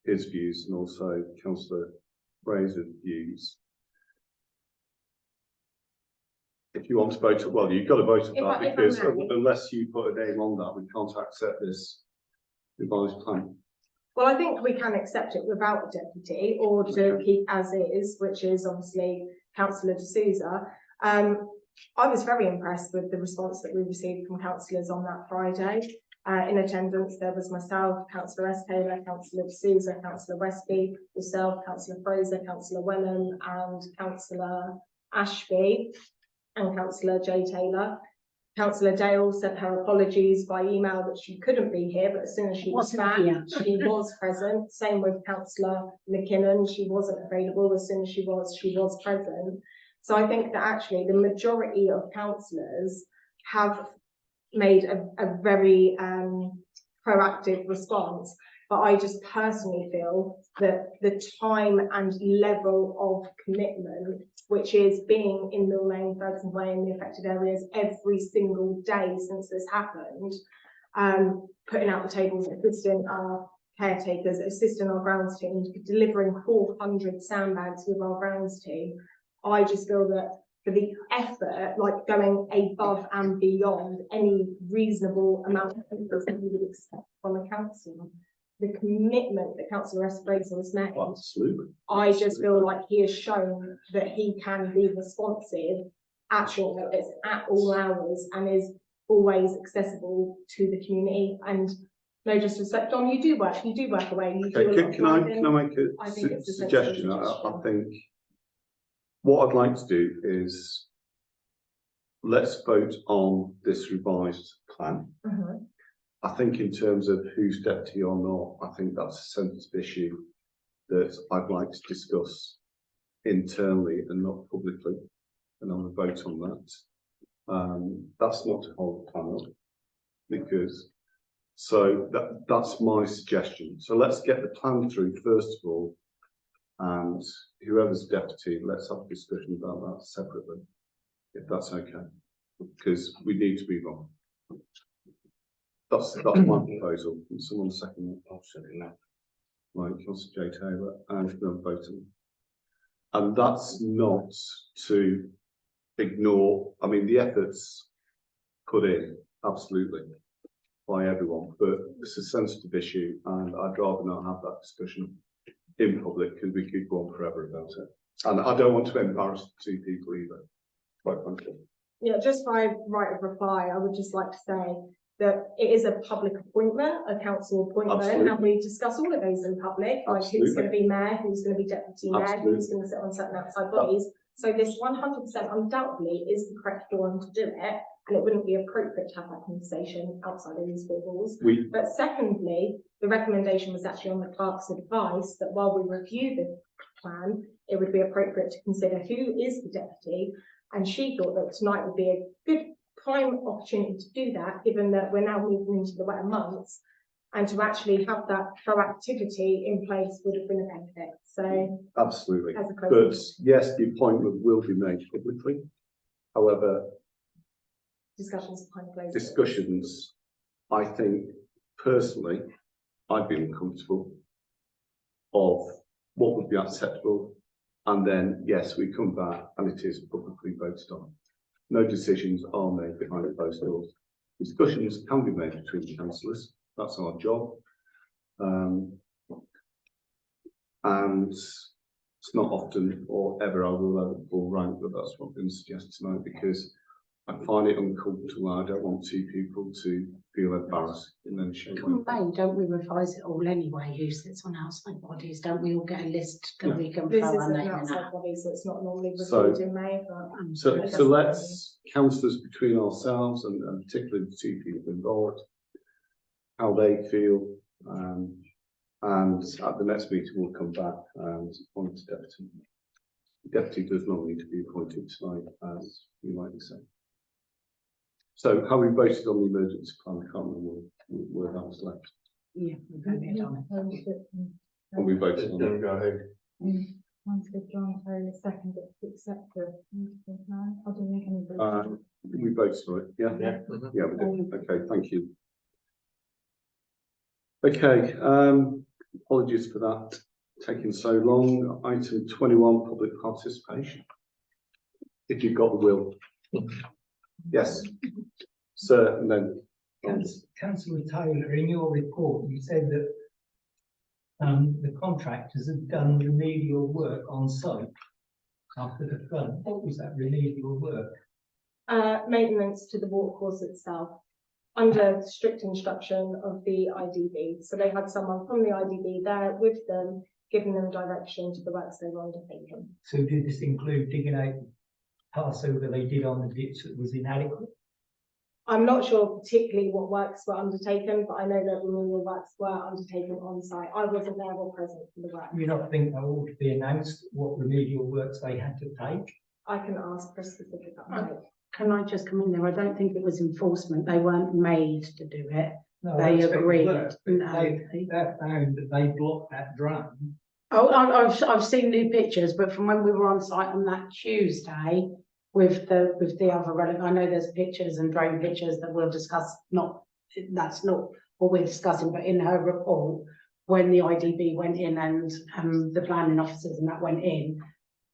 his views and also Councillor Fraser's views. If you want to vote, well, you've got to vote on that, because unless you put a name on that, we can't accept this revised plan. Well, I think we can accept it without a deputy, or to keep as is, which is obviously Councillor D'Souza. I was very impressed with the response that we received from councillors on that Friday. In attendance, there was myself, Councillor S. Taylor, Councillor D'Souza, Councillor Westby, yourself, Councillor Fraser, Councillor Wenham, and Councillor Ashby, and Councillor J. Taylor. Councillor Dale sent her apologies by email that she couldn't be here, but as soon as she was back, she was present. Same with Councillor McKinnon, she wasn't available. As soon as she was present. So I think that actually the majority of councillors have made a very proactive response. But I just personally feel that the time and level of commitment, which is being in Mill Lane, Ferguson Way, in the affected areas every single day since this happened, putting out the tables, assisting our caretakers, assisting our grounds team, delivering 400 sandbags with our grounds team. I just feel that for the effort, like going above and beyond any reasonable amount of effort that you would expect from a council, the commitment that Councillor Fraser has made, I just feel like he has shown that he can be responsive at short notice, at all hours, and is always accessible to the community. And no disrespect, Dom, you do work away. Can I make a suggestion? I think what I'd like to do is let's vote on this revised plan. I think in terms of who's deputy or not, I think that's a sensitive issue that I'd like to discuss internally and not publicly, and I'm going to vote on that. That's not to hold the plan up, because that's my suggestion. So let's get the plan through first of all, and whoever's deputy, let's have a discussion about that separately, if that's okay, because we need to move on. That's my proposal. Can someone second that? I'll second that. Right, Councillor J. Taylor, and we're voting. And that's not to ignore, I mean, the efforts put in, absolutely, by everyone, but it's a sensitive issue, and I'd rather not have that discussion in public, because we could go on forever about it. And I don't want to embarrass the two people either, quite frankly. Yeah, just by right of reply, I would just like to say that it is a public appointment, a council appointment, Absolutely. and we discuss all of those in public, like who's Absolutely. going to be mayor, who's going to be deputy mayor, Absolutely. who's going to sit on certain outside bodies. So this 100% undoubtedly is the correct forum to do it, and it wouldn't be appropriate to have that conversation outside of these four walls. But secondly, the recommendation was actually on the clerk's advice that while we review the plan, it would be appropriate to consider who is the deputy, and she thought that tonight would be a good prime opportunity to do that, given that we're now moving into the wetter months, and to actually have that proactivity in place would have been a benefit. So Absolutely. as a But closing yes, the appointment will be made publicly. However, discussions behind closed doors. discussions, I think personally, I'd be uncomfortable of what would be acceptable. And then, yes, we come back and it is publicly voted on. No decisions are made behind closed doors. Discussions can be made between the councillors. That's our job. And it's not often or ever I will let the ball rank, but that's what I'm going to suggest tonight, because I find it uncomfortable. I don't want two people to feel embarrassed in any shape. Come May, don't we revise it all anyway? Who sits on outside bodies? Don't we all get a list that we can This throw is our an name in outside at? body, so it's not normally So- reviewed in May, but So let's, councillors between ourselves and particularly the two people involved, how they feel, and at the next meeting we'll come back and appoint a deputy. The deputy does not need to be appointed tonight, as you rightly say. So how we voted on the emergency plan, I can't remember where that was left. Yeah, we're going to on it. When we voted on it. Go ahead. Councillor John Taylor second to accept the plan. I don't think any. We voted on it, yeah? Yeah. Yeah, we did. Okay, thank you. Okay, apologies for that taking so long. Item 21, public participation. If you've got the will. Yes, sir, and then. Councillor Taylor, in your report, you said that the contractors had done remedial work on site after the flood. What was that remedial work? maintenance to the watercourse itself, under strict instruction of the IDB. So they had someone from the IDB there with them, giving them direction to the works they were undertaking. So did this include digging out parcel that they did on the ditch that was inadequate? I'm not sure particularly what works were undertaken, but I know that remedial works were undertaken on site. I wasn't there or present for the work. Do you not think that ought to be announced what remedial works they had to take? I can ask for a specific update. Can I just come in there? I don't think it was enforcement. They weren't made to do it. No, They I expect agreed. that, but No. they found that they blocked that drain. Oh, I've seen new pictures, but from when we were on site on that Tuesday with the other relevant, I know there's pictures and drone pictures that we'll discuss. That's not what we're discussing, but in her report, when the IDB went in and the planning officers and that went in,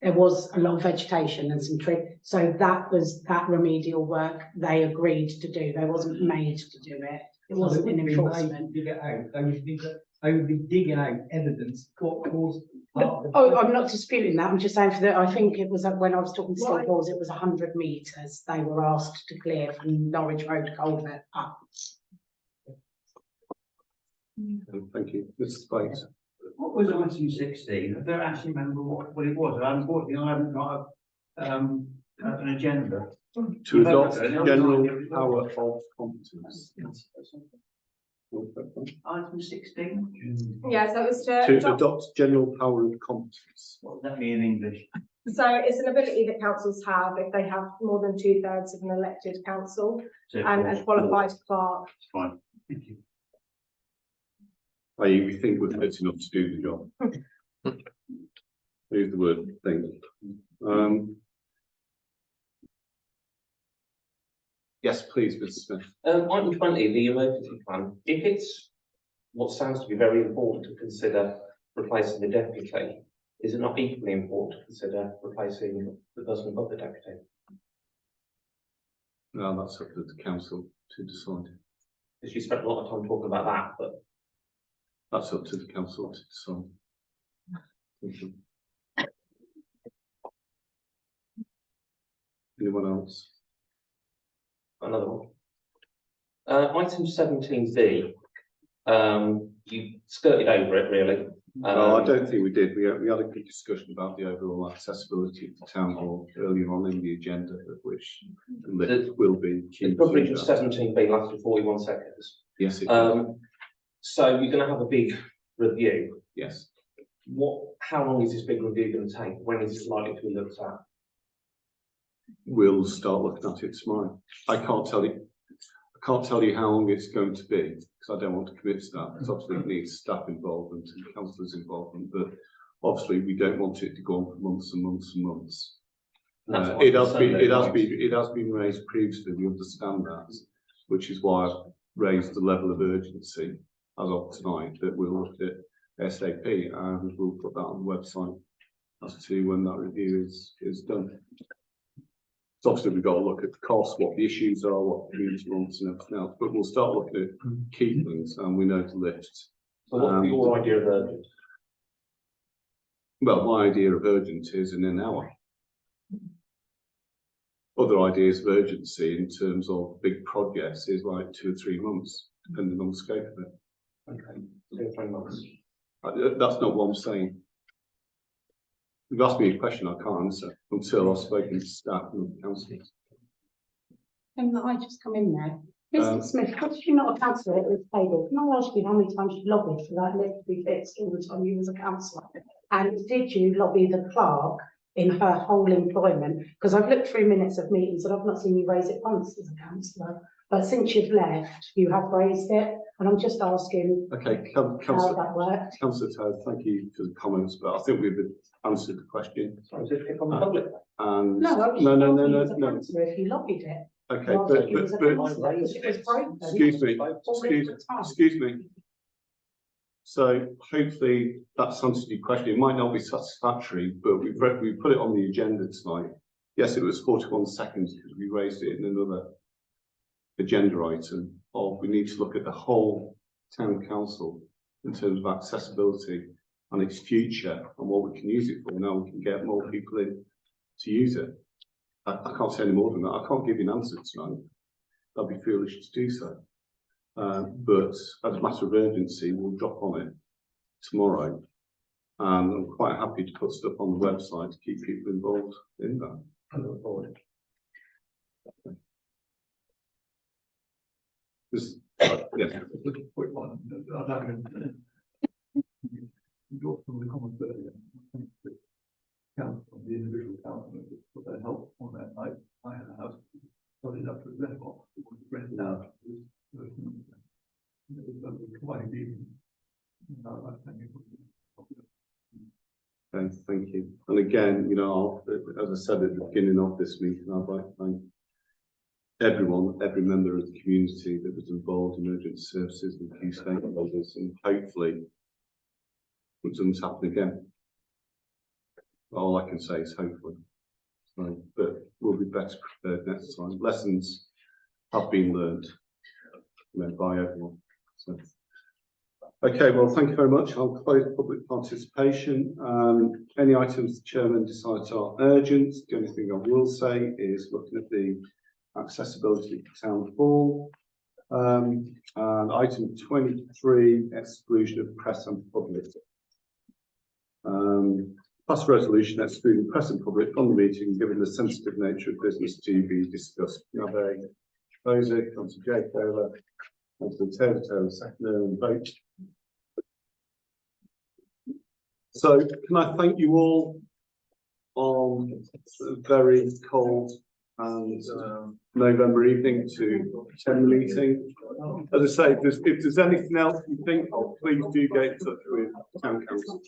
there was a lot of vegetation and some tree. So that was that remedial work they agreed to do. They wasn't made to do it. It wasn't an enforcement. Dig it out. They would be digging out evidence what caused part of the. Oh, I'm not disputing that. I'm just saying I think it was when I was talking to Steve Balls, it was 100 metres they were asked to clear from Norwich Road culvert up. Thank you. Mr. Spades. What was item 16? I don't actually remember what it was. Unfortunately, I haven't got an agenda. To adopt general power of competence. Item 16? Yeah, so it was To adopt general power of competence. What does that mean in English? So it's an ability that councils have if they have more than 2/3 of an elected council So and a qualified clerk. Fine, thank you. We think we're fit enough to do the job. Use the word thing. Yes, please, Mr. Smith. Item 20, the emergency plan. If it's what sounds to be very important to consider replacing the deputy, is it not equally important to consider replacing the person above the deputy? No, that's up to the council to decide. Because you spent a lot of time talking about that, but That's up to the council to decide. Thank you. Anyone else? another one. Item 17D, you skirted over it really. No, I don't think we did. We had a good discussion about the overall accessibility of the town hall earlier on in the agenda, of which the lift will be. The coverage of 17B lasted 41 seconds. Yes, it does. So you're going to have a big review. Yes. How long is this big review going to take? When is it likely to be looked at? We'll start looking at it tomorrow. I can't tell you how long it's going to be because I don't want to commit to that. Because obviously it needs staff involvement and councillors involvement, but obviously we don't want it to go on for months and months and months. It has been raised previously. We understand that, which is why I've raised the level of urgency as of tonight that we'll look at SAP and we'll put that on the website as to when that review is done. So obviously we've got to look at the costs, what the issues are, what the community wants and everything else, but we'll start looking at key things and we know the lift. So what's your idea of urgent? Well, my idea of urgent is in an hour. Other ideas of urgency in terms of big projects is like 2 or 3 months, depending on the scope of it. Okay, 2 or 3 months. That's not what I'm saying. You've asked me a question I can't answer until I've spoken to staff and councillors. Can I just come in there? Mr. Smith, how did you not a councillor at this table? Can I ask you how many times you lobbied for that lift to be fixed all the time you was a councillor? And did you lobby the clerk in her whole employment? Because I've looked through minutes of meetings and I've not seen you raise it once as a councillor. But since you've left, you have raised it. And I'm just asking how that worked. Councillor Toad, thank you for the comments, but I think we've answered the question. Sorry, is it on the public? And No, I was no. councillor if you lobbied it. Okay, Well, but it was a councillor, because it was broken excuse me. So hopefully that's answered your question. It might not be satisfactory, but we put it on the agenda tonight. Yes, it was 41 seconds because we raised it in another agenda item of we need to look at the whole town council in terms of accessibility and its future and what we can use it for. Now we can get more people in to use it. I can't say any more than that. I can't give you an answer tonight. That'd be foolish to do so. But as a matter of urgency, we'll drop on it tomorrow. And I'm quite happy to put stuff on the website to keep people involved in that. I look forward. Yes. Quick one. You got some of the comments earlier. I think that council, the individual council, put their help on that. I have started up with their box. Rented out. It was quite easy. Okay, thank you. And again, you know, as I said at the beginning of this meeting, I'd like to thank everyone, every member of the community that was involved in emergency services and key stakeholders, and hopefully it doesn't happen again. All I can say is hopefully. So, but we'll be better prepared next time. Lessons have been learned, by everyone. So, okay, well, thank you very much. I'll close public participation. Any items the chairman decides are urgent. The only thing I will say is looking at the accessibility to town hall. And item 23, exclusion of press and public. Pass resolution excluding press and public from the meeting, given the sensitive nature of business to be discussed. You have a proposer, Councillor J. Taylor, Councillor Taylor, seconder, and vote. So, can I thank you all on a very cold and November evening to attend the meeting. As I say, if there's anything else you think of, please do get in touch with Town Council.